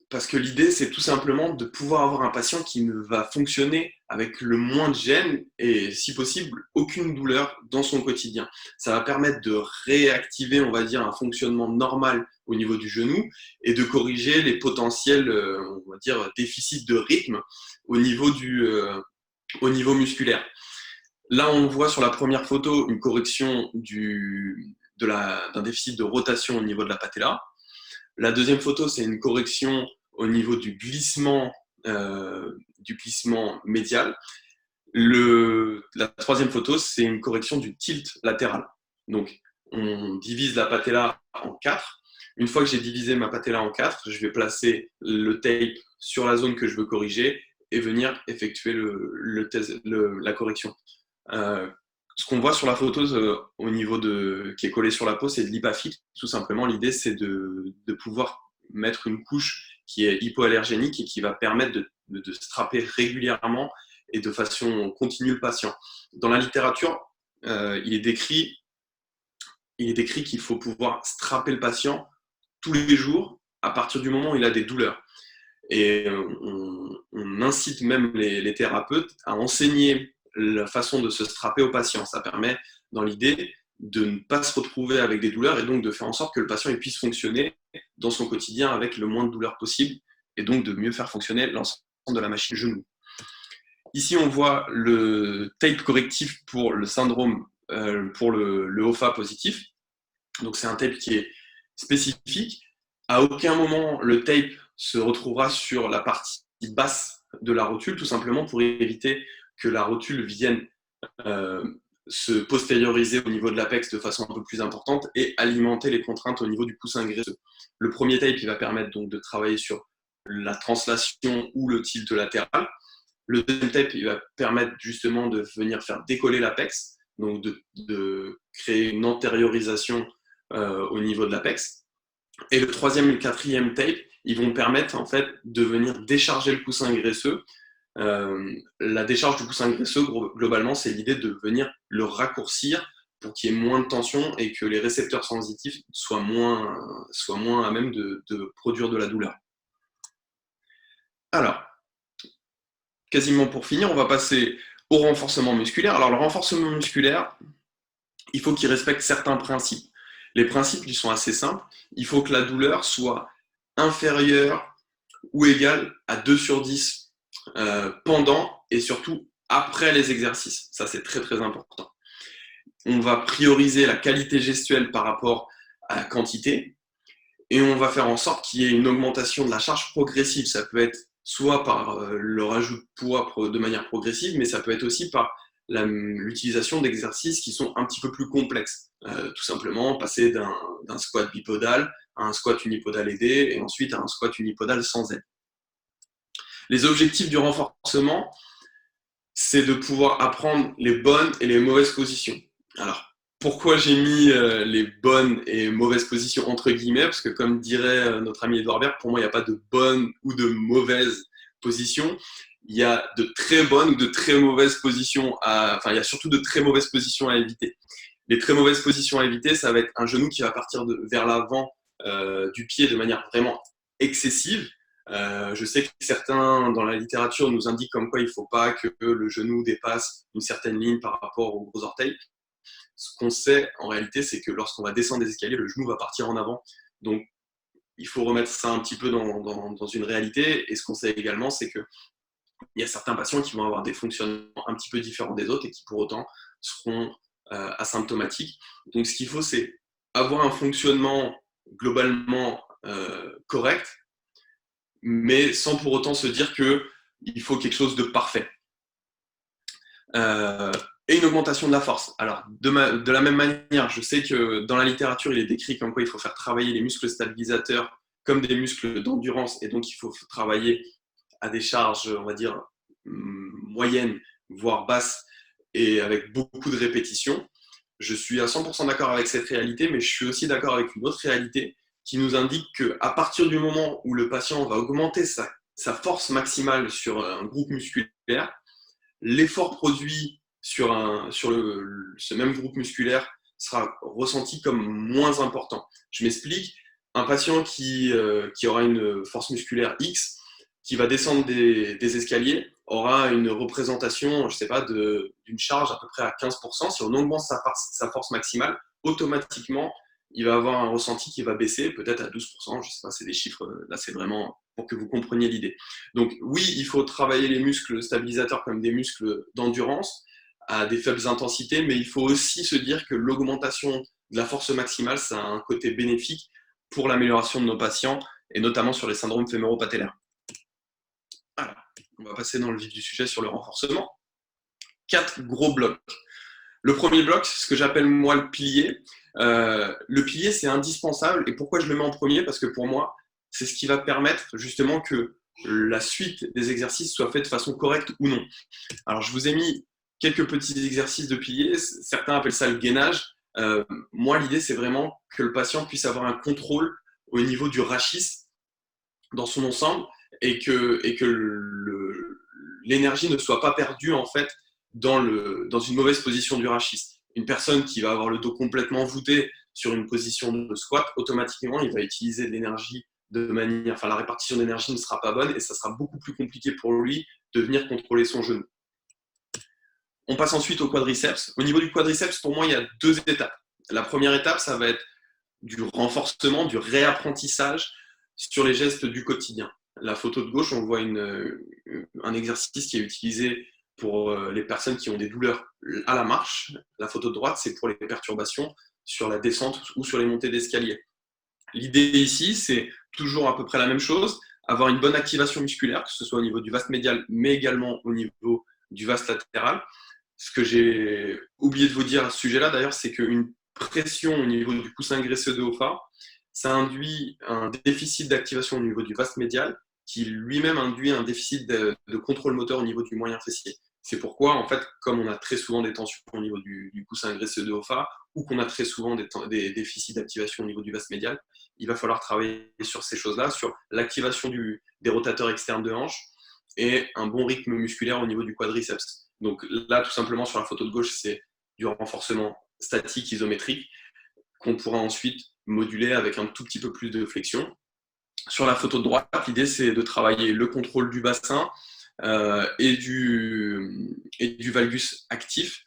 parce que l'idée, c'est tout simplement de pouvoir avoir un patient qui ne va fonctionner avec le moins de gêne et, si possible, aucune douleur dans son quotidien. Ça va permettre de réactiver, on va dire, un fonctionnement normal au niveau du genou et de corriger les potentiels, on va dire, déficits de rythme au niveau musculaire. Là, on voit sur la première photo une correction d'un déficit de rotation au niveau de la patella. La deuxième photo, c'est une correction au niveau du glissement médial. La troisième photo, c'est une correction du tilt latéral. Donc, on divise la patella en 4. Une fois que j'ai divisé ma patella en 4, je vais placer le tape sur la zone que je veux corriger et venir effectuer la correction. Ce qu'on voit sur la photo au niveau qui est collé sur la peau, c'est de l'hypaphyte. Tout simplement, l'idée, c'est de pouvoir mettre une couche qui est hypoallergénique et qui va permettre de strapper régulièrement et de façon continue le patient. Dans la littérature, il est décrit qu'il faut pouvoir strapper le patient tous les jours à partir du moment où il a des douleurs. Et on incite même les thérapeutes à enseigner la façon de se strapper au patient. Ça permet, dans l'idée, de ne pas se retrouver avec des douleurs et donc de faire en sorte que le patient puisse fonctionner dans son quotidien avec le moins de douleurs possible et donc de mieux faire fonctionner l'ensemble de la machine genou. Ici, on voit le tape correctif pour le syndrome, pour le OFA positif. Donc, c'est un tape qui est spécifique. À aucun moment, le tape se retrouvera sur la partie basse de la rotule, tout simplement pour éviter que la rotule vienne euh, se postérioriser au niveau de l'apex de façon un peu plus importante et alimenter les contraintes au niveau du coussin graisseux. Le premier tape, il va permettre donc de travailler sur la translation ou le tilt latéral. Le deuxième tape, il va permettre justement de venir faire décoller l'apex, donc de créer une antériorisation au niveau de l'apex. Et le troisième et le quatrième tape, ils vont permettre en fait de venir décharger le coussin graisseux. La décharge du coussin graisseux, globalement, c'est l'idée de venir le raccourcir pour qu'il y ait moins de tension et que les récepteurs sensitifs soient moins à même de produire de la douleur. Alors, quasiment pour finir, on va passer au renforcement musculaire. Alors, le renforcement musculaire, il faut qu'il respecte certains principes. Les principes, ils sont assez simples. Il faut que la douleur soit inférieure ou égale à 2/10 pendant et surtout après les exercices. Ça, c'est très, très important. On va prioriser la qualité gestuelle par rapport à la quantité et on va faire en sorte qu'il y ait une augmentation de la charge progressive. Ça peut être soit par le rajout de poids de manière progressive, mais ça peut être aussi par l'utilisation d'exercices qui sont un petit peu plus complexes. Tout simplement passer d'un squat bipodal à un squat unipodal aidé et ensuite à un squat unipodal sans aide. Les objectifs du renforcement, c'est de pouvoir apprendre les bonnes et les mauvaises positions. Alors, pourquoi j'ai mis les bonnes et mauvaises positions entre guillemets? Parce que comme dirait notre ami Edouard Berg, pour moi, il n'y a pas de bonnes ou de mauvaises positions. Il y a de très bonnes ou de très mauvaises positions enfin, il y a surtout de très mauvaises positions à éviter. Les très mauvaises positions à éviter, ça va être un genou qui va partir vers l'avant du pied de manière vraiment excessive. Je sais que certains dans la littérature nous indiquent comme quoi il ne faut pas que le genou dépasse une certaine ligne par rapport aux gros orteils. Ce qu'on sait en réalité, c'est que lorsqu'on va descendre des escaliers, le genou va partir en avant. Donc, il faut remettre ça un petit peu dans une réalité. Et ce qu'on sait également, c'est qu'il y a certains patients qui vont avoir des fonctionnements un petit peu différents des autres et qui pour autant seront asymptomatiques. Donc, ce qu'il faut, c'est avoir un fonctionnement globalement correct, mais sans pour autant se dire qu'il faut quelque chose de parfait. Et une augmentation de la force. Alors, de la même manière, je sais que dans la littérature, il est décrit comme quoi il faut faire travailler les muscles stabilisateurs comme des muscles d'endurance, et donc il faut travailler à des charges, on va dire, moyennes, voire basses, et avec beaucoup de répétitions. Je suis à 100% d'accord avec cette réalité, mais je suis aussi d'accord avec une autre réalité qui nous indique qu'à partir du moment où le patient va augmenter sa force maximale sur un groupe musculaire, l'effort produit sur ce même groupe musculaire sera ressenti comme moins important. Je m'explique, un patient qui aura une force musculaire X, qui va descendre des escaliers, aura une représentation, je sais pas, d'une charge à peu près à 15%. Si on augmente sa force maximale, automatiquement, il va avoir un ressenti qui va baisser, peut-être à 12%, je sais pas, c'est des chiffres, là c'est vraiment pour que vous compreniez l'idée. Donc oui, il faut travailler les muscles stabilisateurs comme des muscles d'endurance à des faibles intensités, mais il faut aussi se dire que l'augmentation de la force maximale, ça a un côté bénéfique pour l'amélioration de nos patients, et notamment sur les syndromes fémoro-patellaires. Alors, on va passer dans le vif du sujet sur le renforcement. 4 gros blocs. Le premier bloc, c'est ce que j'appelle moi le pilier. Le pilier, c'est indispensable. Et pourquoi je le mets en premier? Parce que pour moi, c'est ce qui va permettre justement que la suite des exercices soit faite de façon correcte ou non. Alors, je vous ai mis quelques petits exercices de pilier. Certains appellent ça le gainage. Moi, l'idée, c'est vraiment que le patient puisse avoir un contrôle au niveau du rachis dans son ensemble et que l'énergie ne soit pas perdue en fait dans une mauvaise position du rachis. Une personne qui va avoir le dos complètement voûté sur une position de squat, automatiquement, il va utiliser de l'énergie enfin, la répartition d'énergie ne sera pas bonne et ça sera beaucoup plus compliqué pour lui de venir contrôler son genou. On passe ensuite au quadriceps. Au niveau du quadriceps, pour moi, il y a 2 étapes. La première étape, ça va être du renforcement, du réapprentissage sur les gestes du quotidien. La photo de gauche, on voit un exercice qui est utilisé pour les personnes qui ont des douleurs à la marche. La photo de droite, c'est pour les perturbations sur la descente ou sur les montées d'escalier. L'idée ici, c'est toujours à peu près la même chose, avoir une bonne activation musculaire, que ce soit au niveau du vaste médial, mais également au niveau du vaste latéral. Ce que j'ai oublié de vous dire à ce sujet-là, d'ailleurs, c'est qu'une pression au niveau du coussin graisseux de haut phare, ça induit un déficit d'activation au niveau du vaste médial, qui lui-même induit un déficit de contrôle moteur au niveau du moyen fessier. C'est pourquoi, en fait, comme on a très souvent des tensions au niveau du coussin graisseux de haut phare, ou qu'on a très souvent des déficits d'activation au niveau du vaste médial, il va falloir travailler sur ces choses-là, sur l'activation des rotateurs externes de hanche et un bon rythme musculaire au niveau du quadriceps. Donc là, tout simplement, sur la photo de gauche, c'est du renforcement statique isométrique qu'on pourra ensuite moduler avec un tout petit peu plus de flexion. Sur la photo de droite, l'idée, c'est de travailler le contrôle du bassin et du valgus actif.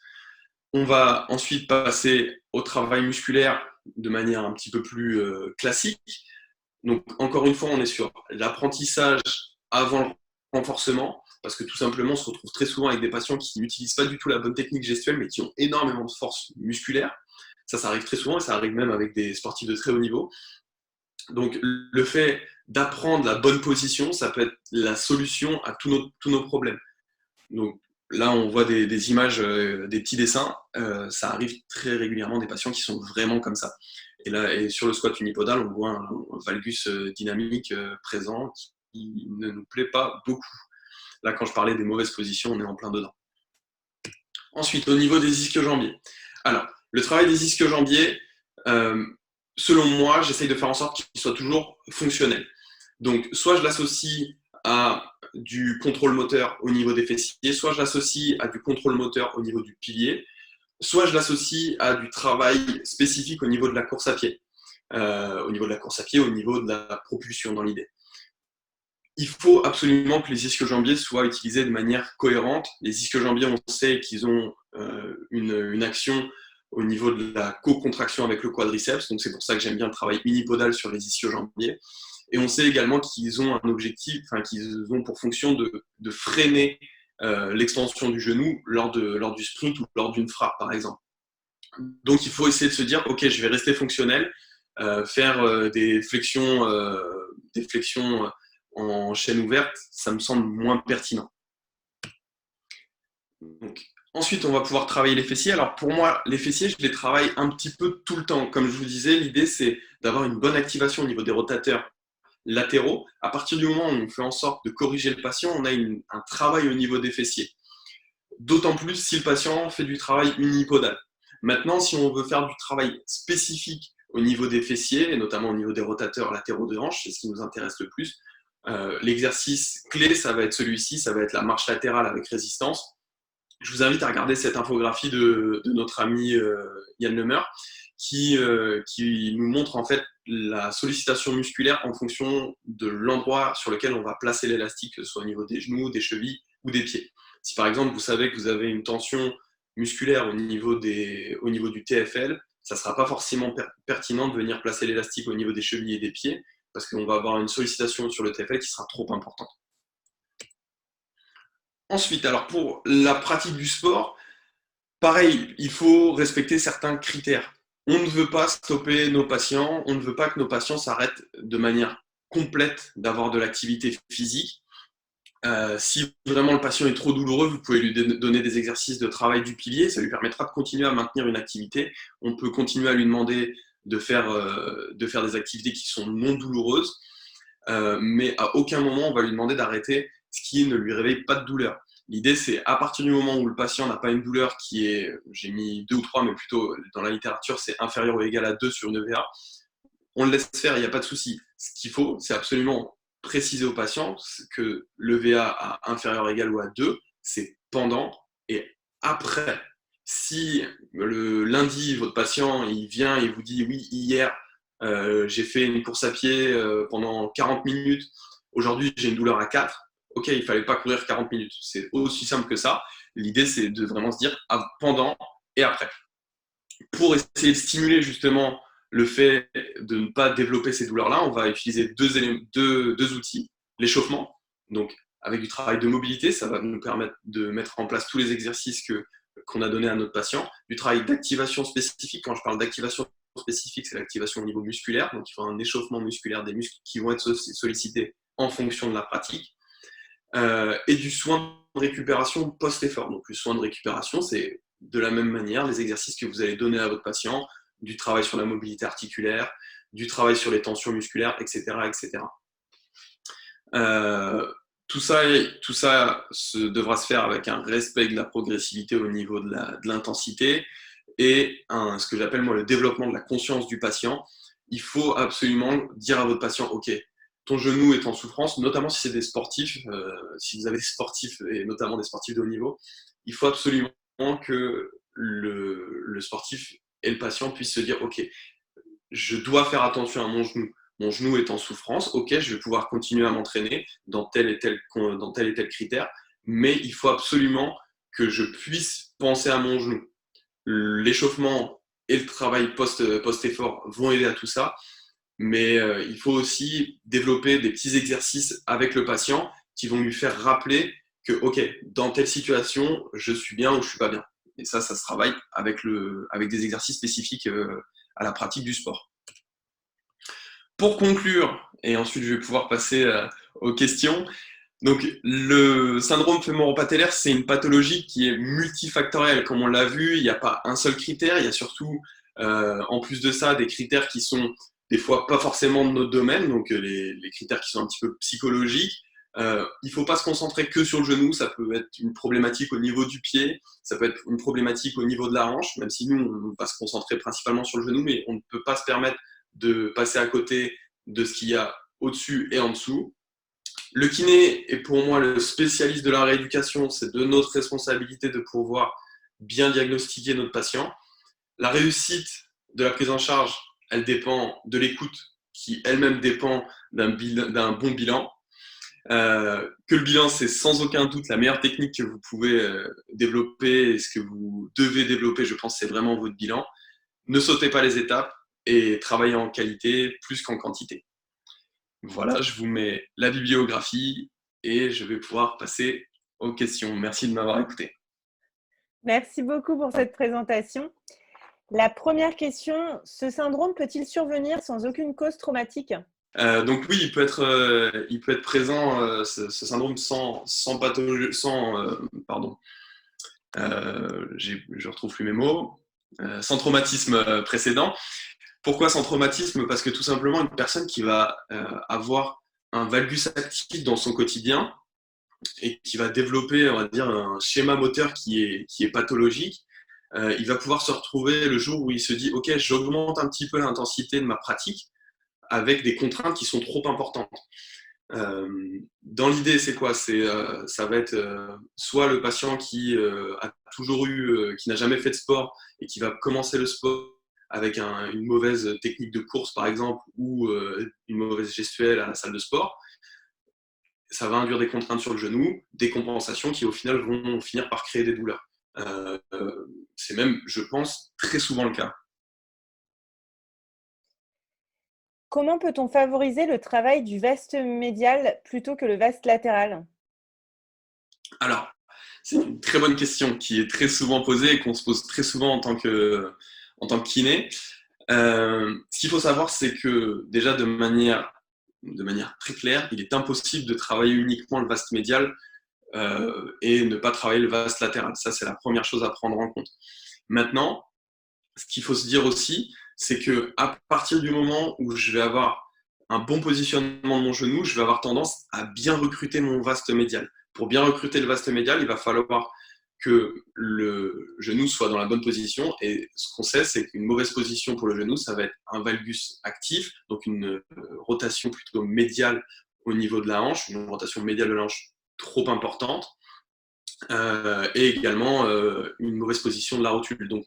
On va ensuite passer au travail musculaire de manière un petit peu plus classique. Donc, encore une fois, on est sur l'apprentissage avant le renforcement, parce que tout simplement, on se retrouve très souvent avec des patients qui n'utilisent pas du tout la bonne technique gestuelle, mais qui ont énormément de force musculaire. Ça arrive très souvent, et ça arrive même avec des sportifs de très haut niveau. Donc, le fait d'apprendre la bonne position, ça peut être la solution à tous nos problèmes. Donc, là, on voit des images, des petits dessins. Ça arrive très régulièrement des patients qui sont vraiment comme ça. Et sur le squat unipodal, on voit un valgus dynamique présent qui ne nous plaît pas beaucoup. Là, quand je parlais des mauvaises positions, on est en plein dedans. Ensuite, au niveau des ischio-jambiers. Alors, le travail des ischio-jambiers, selon moi, j'essaye de faire en sorte qu'il soit toujours fonctionnel. Donc, soit je l'associe à du contrôle moteur au niveau des fessiers, soit je l'associe à du contrôle moteur au niveau du pilier, soit je l'associe à du travail spécifique au niveau de la course à pied. Au niveau de la course à pied, au niveau de la propulsion dans l'idée. Il faut absolument que les ischio-jambiers soient utilisés de manière cohérente. Les ischio-jambiers, on sait qu'ils ont une action au niveau de la co-contraction avec le quadriceps, donc c'est pour ça que j'aime bien le travail unipodal sur les ischio-jambiers. Et on sait également qu'ils ont un objectif, enfin qu'ils ont pour fonction de freiner l'extension du genou lors du sprint ou lors d'une frappe, par exemple. Donc il faut essayer de se dire, ok, je vais rester fonctionnel, faire des flexions en chaîne ouverte, ça me semble moins pertinent. Donc, ensuite, on va pouvoir travailler les fessiers. Alors pour moi, les fessiers, je les travaille un petit peu tout le temps. Comme je vous disais, l'idée, c'est d'avoir une bonne activation au niveau des rotateurs latéraux. À partir du moment où on fait en sorte de corriger le patient, on a un travail au niveau des fessiers. D'autant plus si le patient fait du travail unipodal. Maintenant, si on veut faire du travail spécifique au niveau des fessiers, et notamment au niveau des rotateurs latéraux de hanche, c'est ce qui nous intéresse le plus, l'exercice clé, ça va être celui-ci, ça va être la marche latérale avec résistance. Je vous invite à regarder cette infographie de notre ami Yann Lemeur qui nous montre en fait la sollicitation musculaire en fonction de l'endroit sur lequel on va placer l'élastique, que ce soit au niveau des genoux, des chevilles ou des pieds. Si par exemple vous savez que vous avez une tension musculaire au niveau du TFL, ça ne sera pas forcément pertinent de venir placer l'élastique au niveau des chevilles et des pieds parce qu'on va avoir une sollicitation sur le TFL qui sera trop importante. Ensuite, alors pour la pratique du sport, pareil, il faut respecter certains critères. On ne veut pas stopper nos patients, on ne veut pas que nos patients s'arrêtent de manière complète d'avoir de l'activité physique. Si vraiment le patient est trop douloureux, vous pouvez lui donner des exercices de travail du pilier, ça lui permettra de continuer à maintenir une activité. On peut continuer à lui demander de faire des activités qui sont non douloureuses, mais à aucun moment on va lui demander d'arrêter ce qui ne lui réveille pas de douleur. L'idée, c'est à partir du moment où le patient n'a pas une douleur qui est, j'ai mis 2 ou 3, mais plutôt dans la littérature, c'est inférieur ou égal à 2 sur une EVA, on le laisse faire, il n'y a pas de souci. Ce qu'il faut, c'est absolument préciser au patient que l'EVA à inférieur ou égal ou à 2, c'est pendant et après. Si le lundi, votre patient, il vient et vous dit « oui, hier, j'ai fait une course à pied pendant 40 minutes, aujourd'hui j'ai une douleur à 4 », ok, il ne fallait pas courir 40 minutes. C'est aussi simple que ça. L'idée, c'est de vraiment se dire pendant et après. Pour essayer de stimuler justement le fait de ne pas développer ces douleurs-là, on va utiliser deux outils. L'échauffement, donc avec du travail de mobilité, ça va nous permettre de mettre en place tous les exercices qu'on a donnés à notre patient. Du travail d'activation spécifique, quand je parle d'activation spécifique, c'est l'activation au niveau musculaire. Donc, il faut un échauffement musculaire des muscles qui vont être sollicités en fonction de la pratique. Et du soin de récupération post-effort. Donc, le soin de récupération, c'est de la même manière les exercices que vous allez donner à votre patient, du travail sur la mobilité articulaire, du travail sur les tensions musculaires, etc. etc. Tout ça devra se faire avec un respect de la progressivité au niveau de l'intensité et ce que j'appelle moi le développement de la conscience du patient. Il faut absolument dire à votre patient, ok, ton genou est en souffrance, notamment si c'est des sportifs, si vous avez des sportifs et notamment des sportifs de haut niveau, il faut absolument que le sportif et le patient puissent se dire, ok, je dois faire attention à mon genou. Mon genou est en souffrance, ok, je vais pouvoir continuer à m'entraîner dans tel et tel critère, mais il faut absolument que je puisse penser à mon genou. L'échauffement et le travail post-effort vont aider à tout ça, mais il faut aussi développer des petits exercices avec le patient qui vont lui faire rappeler que, ok, dans telle situation, je suis bien ou je suis pas bien. Et ça se travaille avec des exercices spécifiques à la pratique du sport. Pour conclure, et ensuite je vais pouvoir passer aux questions, donc le syndrome fémoro-patellaire, c'est une pathologie qui est multifactorielle, comme on l'a vu, il n'y a pas un seul critère, il y a surtout, en plus de ça, des critères qui sont des fois pas forcément de notre domaine, donc les critères qui sont un petit peu psychologiques. Il ne faut pas se concentrer que sur le genou, ça peut être une problématique au niveau du pied, ça peut être une problématique au niveau de la hanche, même si nous, on va se concentrer principalement sur le genou, mais on ne peut pas se permettre de passer à côté de ce qu'il y a au-dessus et en dessous. Le kiné est pour moi le spécialiste de la rééducation, c'est de notre responsabilité de pouvoir bien diagnostiquer notre patient. La réussite de la prise en charge, elle dépend de l'écoute qui elle-même dépend d'un bon bilan. Que le bilan, c'est sans aucun doute la meilleure technique que vous pouvez développer et ce que vous devez développer, je pense, c'est vraiment votre bilan. Ne sautez pas les étapes et travaillez en qualité plus qu'en quantité. Voilà, je vous mets la bibliographie et je vais pouvoir passer aux questions. Merci de m'avoir écouté. Merci beaucoup pour cette présentation. La première question, ce syndrome peut-il survenir sans aucune cause traumatique ? Donc oui, il peut être présent, ce syndrome sans pathologie, je retrouve plus mes mots, sans traumatisme précédent. Pourquoi sans traumatisme? Parce que tout simplement, une personne qui va avoir un valgus actif dans son quotidien et qui va développer, on va dire, un schéma moteur qui est pathologique, il va pouvoir se retrouver le jour où il se dit « Ok, j'augmente un petit peu l'intensité de ma pratique avec des contraintes qui sont trop importantes. » Dans l'idée, c'est quoi? Ça va être soit le patient qui a toujours qui n'a jamais fait de sport et qui va commencer le sport avec une mauvaise technique de course, par exemple, ou une mauvaise gestuelle à la salle de sport. Ça va induire des contraintes sur le genou, des compensations qui, au final, vont finir par créer des douleurs. C'est même, je pense, très souvent le cas. Comment peut-on favoriser le travail du vaste médial plutôt que le vaste latéral? Alors, c'est une très bonne question qui est très souvent posée et qu'on se pose très souvent en tant que kiné. Ce qu'il faut savoir, c'est que déjà de manière très claire, il est impossible de travailler uniquement le vaste médial et ne pas travailler le vaste latéral. Ça, c'est la première chose à prendre en compte. Maintenant, ce qu'il faut se dire aussi, c'est que à partir du moment où je vais avoir un bon positionnement de mon genou, je vais avoir tendance à bien recruter mon vaste médial. Pour bien recruter le vaste médial, il va falloir que le genou soit dans la bonne position. Et ce qu'on sait, c'est qu'une mauvaise position pour le genou, ça va être un valgus actif, donc une rotation plutôt médiale au niveau de la hanche, une rotation médiale de la hanche trop importante, et également une mauvaise position de la rotule. Donc,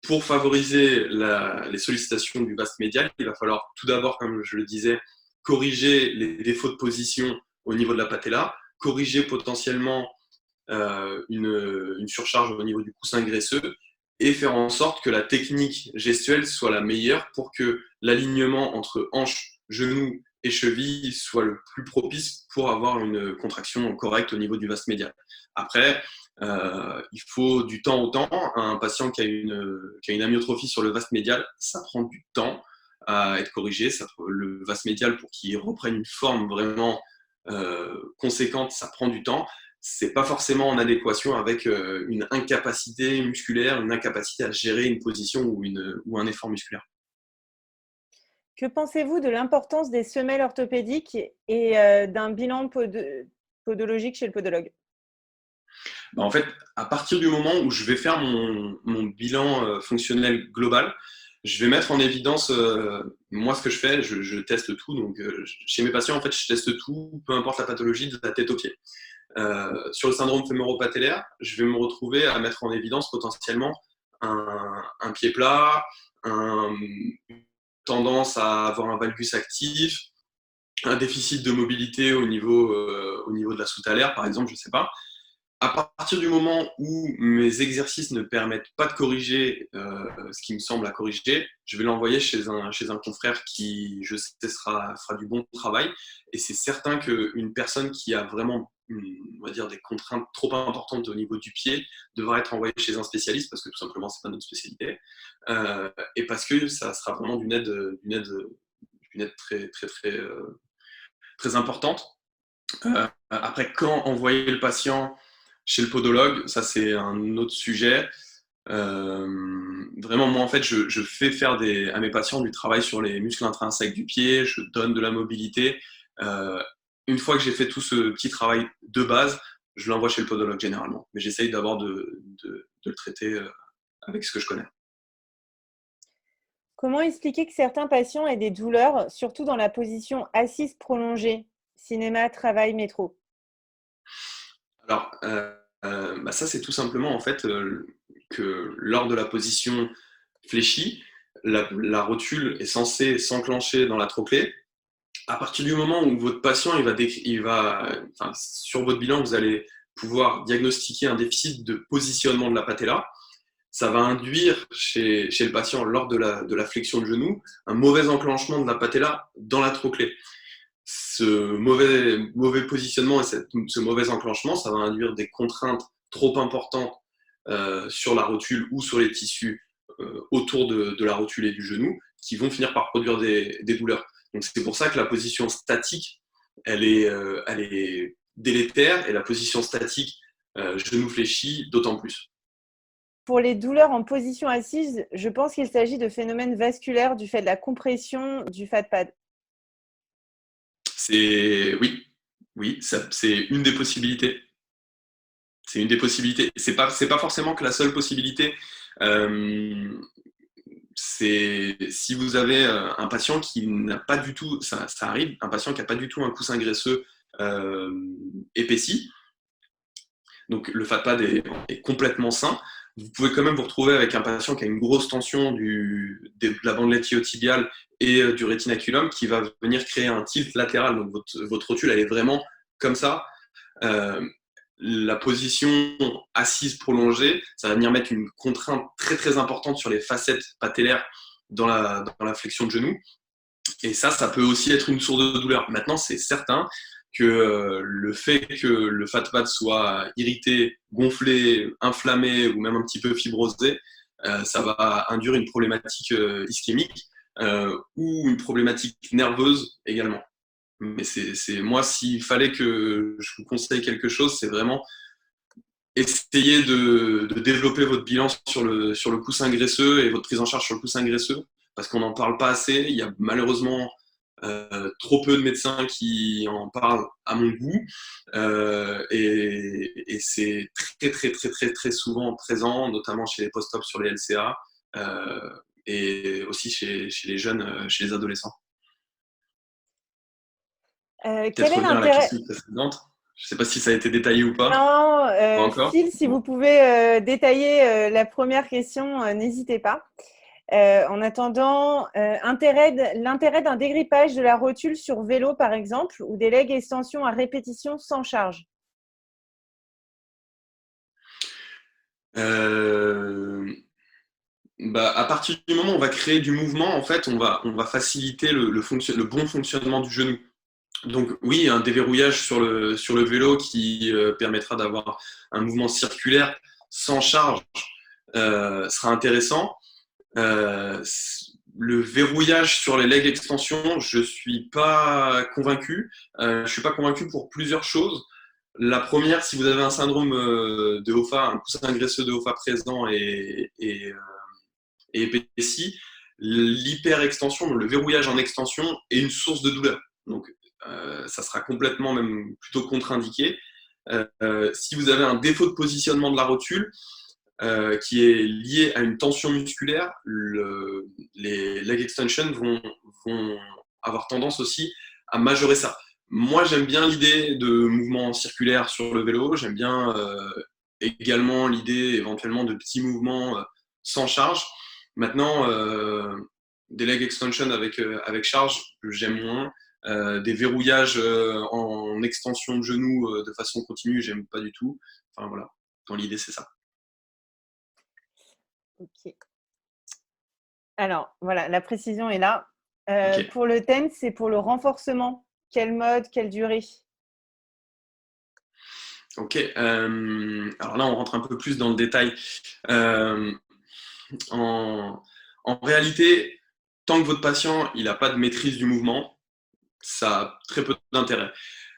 pour favoriser les sollicitations du vaste médial, il va falloir tout d'abord, comme je le disais, corriger les défauts de position au niveau de la patella, corriger potentiellement une surcharge au niveau du coussin graisseux et faire en sorte que la technique gestuelle soit la meilleure pour que l'alignement entre hanche, genou et cheville soit le plus propice pour avoir une contraction correcte au niveau du vaste médial. Après, il faut du temps au temps. Un patient qui a une amyotrophie sur le vaste médial, ça prend du temps à être corrigé. Le vaste médial, pour qu'il reprenne une forme vraiment conséquente, ça prend du temps. C'est pas forcément en adéquation avec une incapacité musculaire, une incapacité à gérer une position ou un effort musculaire. Que pensez-vous de l'importance des semelles orthopédiques et d'un bilan podologique chez le podologue? En fait, à partir du moment où je vais faire mon bilan fonctionnel global, je vais mettre en évidence, moi, ce que je fais, je teste tout. Donc, chez mes patients, en fait, je teste tout, peu importe la pathologie, de la tête aux pieds. Sur le syndrome fémoro-patellaire, je vais me retrouver à mettre en évidence potentiellement un pied plat, une tendance à avoir un valgus actif, un déficit de mobilité au niveau de la soute à l'air, par exemple, je ne sais pas. À partir du moment où mes exercices ne permettent pas de corriger ce qui me semble à corriger, je vais l'envoyer chez un confrère qui, je sais, fera du bon travail. Et c'est certain qu'une personne qui a vraiment, on va dire, des contraintes trop importantes au niveau du pied devra être envoyée chez un spécialiste parce que tout simplement, c'est pas notre spécialité. Et parce que ça sera vraiment d'une aide très, très, très, très importante. Après, quand envoyer le patient chez le podologue, ça c'est un autre sujet. Vraiment, moi en fait, je fais faire à mes patients du travail sur les muscles intrinsèques du pied, je donne de la mobilité. Une fois que j'ai fait tout ce petit travail de base, je l'envoie chez le podologue généralement. Mais j'essaye d'abord de le traiter avec ce que je connais. Comment expliquer que certains patients aient des douleurs, surtout dans la position assise prolongée, cinéma, travail, métro? Alors, ça c'est tout simplement en fait que lors de la position fléchie, la rotule est censée s'enclencher dans la trochlée. À partir du moment où votre patient, sur votre bilan, vous allez pouvoir diagnostiquer un déficit de positionnement de la patella. Ça va induire chez le patient, lors de la flexion de genou, un mauvais enclenchement de la patella dans la trochlée. Ce mauvais positionnement et ce mauvais enclenchement, ça va induire des contraintes trop importantes sur la rotule ou sur les tissus autour de la rotule et du genou qui vont finir par produire des douleurs. Donc c'est pour ça que la position statique, elle est délétère, et la position statique genou fléchi d'autant plus. Pour les douleurs en position assise, je pense qu'il s'agit de phénomènes vasculaires du fait de la compression du fat pad. Oui, c'est une des possibilités. C'est une des possibilités. C'est pas forcément que la seule possibilité. C'est si vous avez un patient qui n'a pas du tout, ça arrive, un patient qui n'a pas du tout un coussin graisseux épaissi, donc le fat pad est complètement sain. Vous pouvez quand même vous retrouver avec un patient qui a une grosse tension de la bandelette iliotibiale et du rétinaculum qui va venir créer un tilt latéral. Donc votre rotule, elle est vraiment comme ça. La position assise prolongée, ça va venir mettre une contrainte très très importante sur les facettes patellaires dans la flexion de genou. Et ça peut aussi être une source de douleur. Maintenant, c'est certain que le fait que le fat pad soit irrité, gonflé, inflammé ou même un petit peu fibrosé, ça va induire une problématique ischémique ou une problématique nerveuse également. Mais c'est moi, s'il fallait que je vous conseille quelque chose, c'est vraiment essayer de développer votre bilan sur le coussin graisseux et votre prise en charge sur le coussin graisseux, parce qu'on n'en parle pas assez. Il y a malheureusement trop peu de médecins qui en parlent à mon goût, et c'est très très très très très souvent présent, notamment chez les post-op sur les LCA, et aussi chez les jeunes, chez les adolescents. Quel Peut-être est revenir à la l'intérêt? question précédente. Je ne sais pas si ça a été détaillé ou pas. Non, Pas encore. Phil, si vous pouvez détailler la première question, n'hésitez pas. En attendant, l'intérêt d'un dégrippage de la rotule sur vélo, par exemple, ou des legs extensions à répétition sans charge. Euh, Bah, à partir du moment où on va créer du mouvement, en fait, on va faciliter le bon fonctionnement du genou. Donc oui, un déverrouillage sur le vélo qui permettra d'avoir un mouvement circulaire sans charge sera intéressant. Le verrouillage sur les leg extensions, je suis pas convaincu. Je suis pas convaincu pour plusieurs choses. La première, si vous avez un syndrome de OFA, un coussin graisseux de OFA présent et épaissi, l'hyperextension, le verrouillage en extension est une source de douleur. Donc, ça sera complètement même plutôt contre-indiqué. Si vous avez un défaut de positionnement de la rotule, qui est lié à une tension musculaire, les leg extensions vont avoir tendance aussi à majorer ça. Moi, j'aime bien l'idée de mouvements circulaires sur le vélo. J'aime bien également l'idée éventuellement de petits mouvements sans charge. Maintenant, des leg extensions avec charge, j'aime moins. Des verrouillages en extension de genou de façon continue, j'aime pas du tout. Enfin voilà, dans l'idée, c'est ça. Ok. Alors, voilà, la précision est là. Ok. Pour le TENS, c'est pour le renforcement. Quel mode, quelle durée? Ok. Alors là, on rentre un peu plus dans le détail. Euh, en, en réalité, tant que votre patient il n'a pas de maîtrise du mouvement, ça a très peu d'intérêt.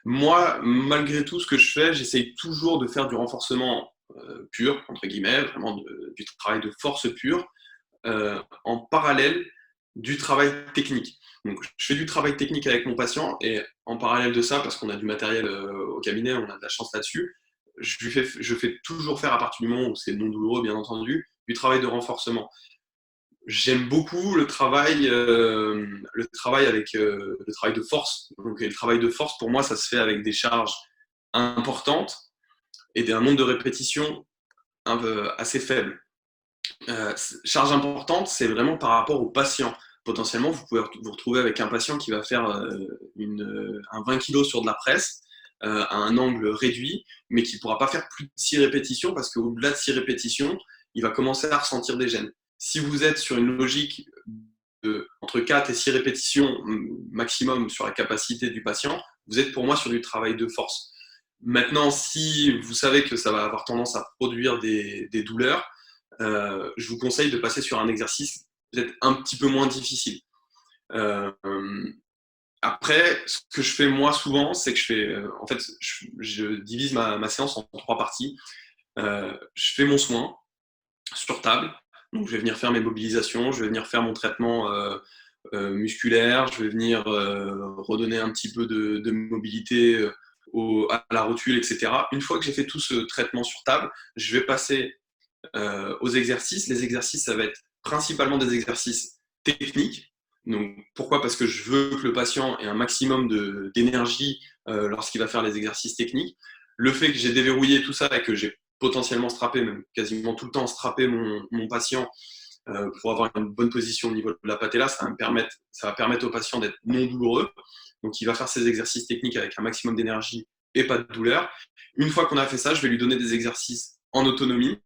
Moi, malgré tout ce que je fais, j'essaye toujours de faire du renforcement pur, entre guillemets, vraiment du travail de force pure, en parallèle du travail technique. Donc, je fais du travail technique avec mon patient et en parallèle de ça, parce qu'on a du matériel au cabinet, on a de la chance là-dessus, je fais toujours faire, à partir du moment où c'est non douloureux, bien entendu, du travail de renforcement. J'aime beaucoup le travail avec le travail de force. Donc, le travail de force, pour moi, ça se fait avec des charges importantes et un nombre de répétitions assez faible. Charge importante, c'est vraiment par rapport au patient. Potentiellement, vous pouvez vous retrouver avec un patient qui va faire un 20 kg sur de la presse à un angle réduit, mais qui ne pourra pas faire plus de 6 répétitions parce qu'au-delà de 6 répétitions, il va commencer à ressentir des gènes. Si vous êtes sur une logique entre 4 et 6 répétitions maximum sur la capacité du patient, vous êtes pour moi sur du travail de force. Maintenant, si vous savez que ça va avoir tendance à produire des douleurs, je vous conseille de passer sur un exercice peut-être un petit peu moins difficile. Euh, Après, ce que je fais moi souvent, c'est que en fait, je divise ma séance en 3 parties. Je fais mon soin sur table, donc je vais venir faire mes mobilisations, je vais venir faire mon traitement musculaire, je vais venir redonner un petit peu de mobilité à la rotule, etc. Une fois que j'ai fait tout ce traitement sur table, je vais passer aux exercices. Les exercices, ça va être principalement des exercices techniques. Donc, pourquoi? Parce que je veux que le patient ait un maximum d'énergie lorsqu'il va faire les exercices techniques. Le fait que j'ai déverrouillé tout ça et que j'ai potentiellement strappé, même quasiment tout le temps strappé mon patient pour avoir une bonne position au niveau de la patella, ça va permettre au patient d'être non douloureux. Donc, il va faire ses exercices techniques avec un maximum d'énergie et pas de douleur. Une fois qu'on a fait ça, je vais lui donner des exercices en autonomie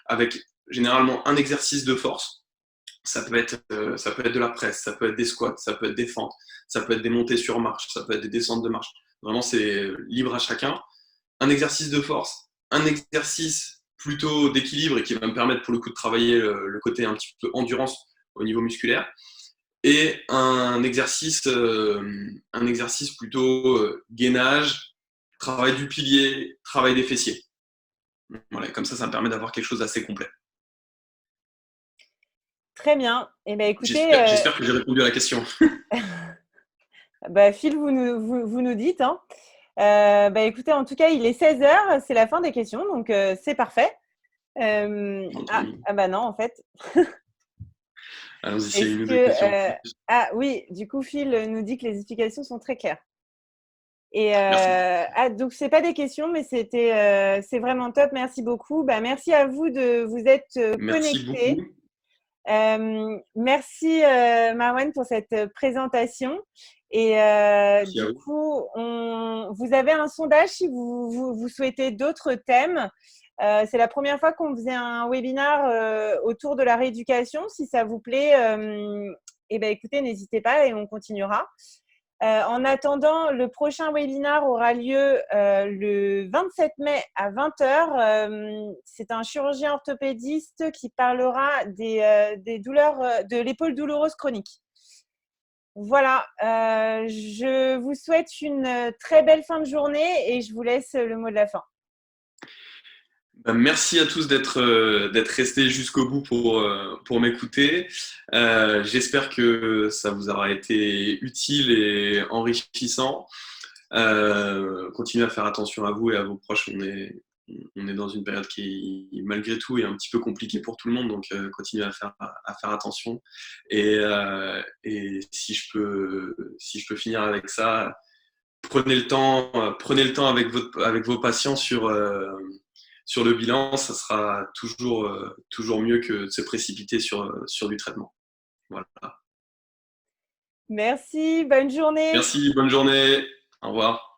avec généralement un exercice de force. Ça peut être de la presse, ça peut être des squats, ça peut être des fentes, ça peut être des montées sur marche, ça peut être des descentes de marche. Vraiment, c'est libre à chacun. Un exercice de force, un exercice plutôt d'équilibre et qui va me permettre pour le coup de travailler le côté un petit peu endurance au niveau musculaire. Et un exercice plutôt gainage, travail du pilier, travail des fessiers. Voilà, comme ça me permet d'avoir quelque chose d'assez complet. Très bien. Eh bien, écoutez, J'espère que j'ai répondu à la question. bah, Phil, vous nous dites. Hein. Bah, écoutez, en tout cas, il est 16h, c'est la fin des questions, donc c'est parfait. Bah non, en fait. Allons-y, s'il y a Est-ce une ou deux questions. que, ah oui, du coup, Phil nous dit que les explications sont très claires. Et Merci. donc, ce n'est pas des questions, mais c'est vraiment top. Merci beaucoup. Bah, merci à vous de vous être Merci connectés. beaucoup. Merci Marwan pour cette présentation. Et Merci à du vous. coup, vous avez un sondage si vous souhaitez d'autres thèmes. C'est la première fois qu'on faisait un webinaire autour de la rééducation. Si ça vous plaît, eh ben, écoutez, n'hésitez pas et on continuera. En attendant, le prochain webinaire aura lieu le 27 mai à 20h. C'est un chirurgien orthopédiste qui parlera des douleurs de l'épaule douloureuse chronique. Voilà, je vous souhaite une très belle fin de journée et je vous laisse le mot de la fin. Merci à tous d'être restés jusqu'au bout pour m'écouter. J'espère que ça vous aura été utile et enrichissant. Continuez à faire attention à vous et à vos proches. On est dans une période qui, malgré tout, est un petit peu compliquée pour tout le monde. Donc, continuez à faire attention. Et si je peux finir avec ça, prenez le temps avec vos patients sur le bilan. Ça sera toujours mieux que de se précipiter sur du traitement. Voilà. Merci, bonne journée. Merci, bonne journée. Au revoir.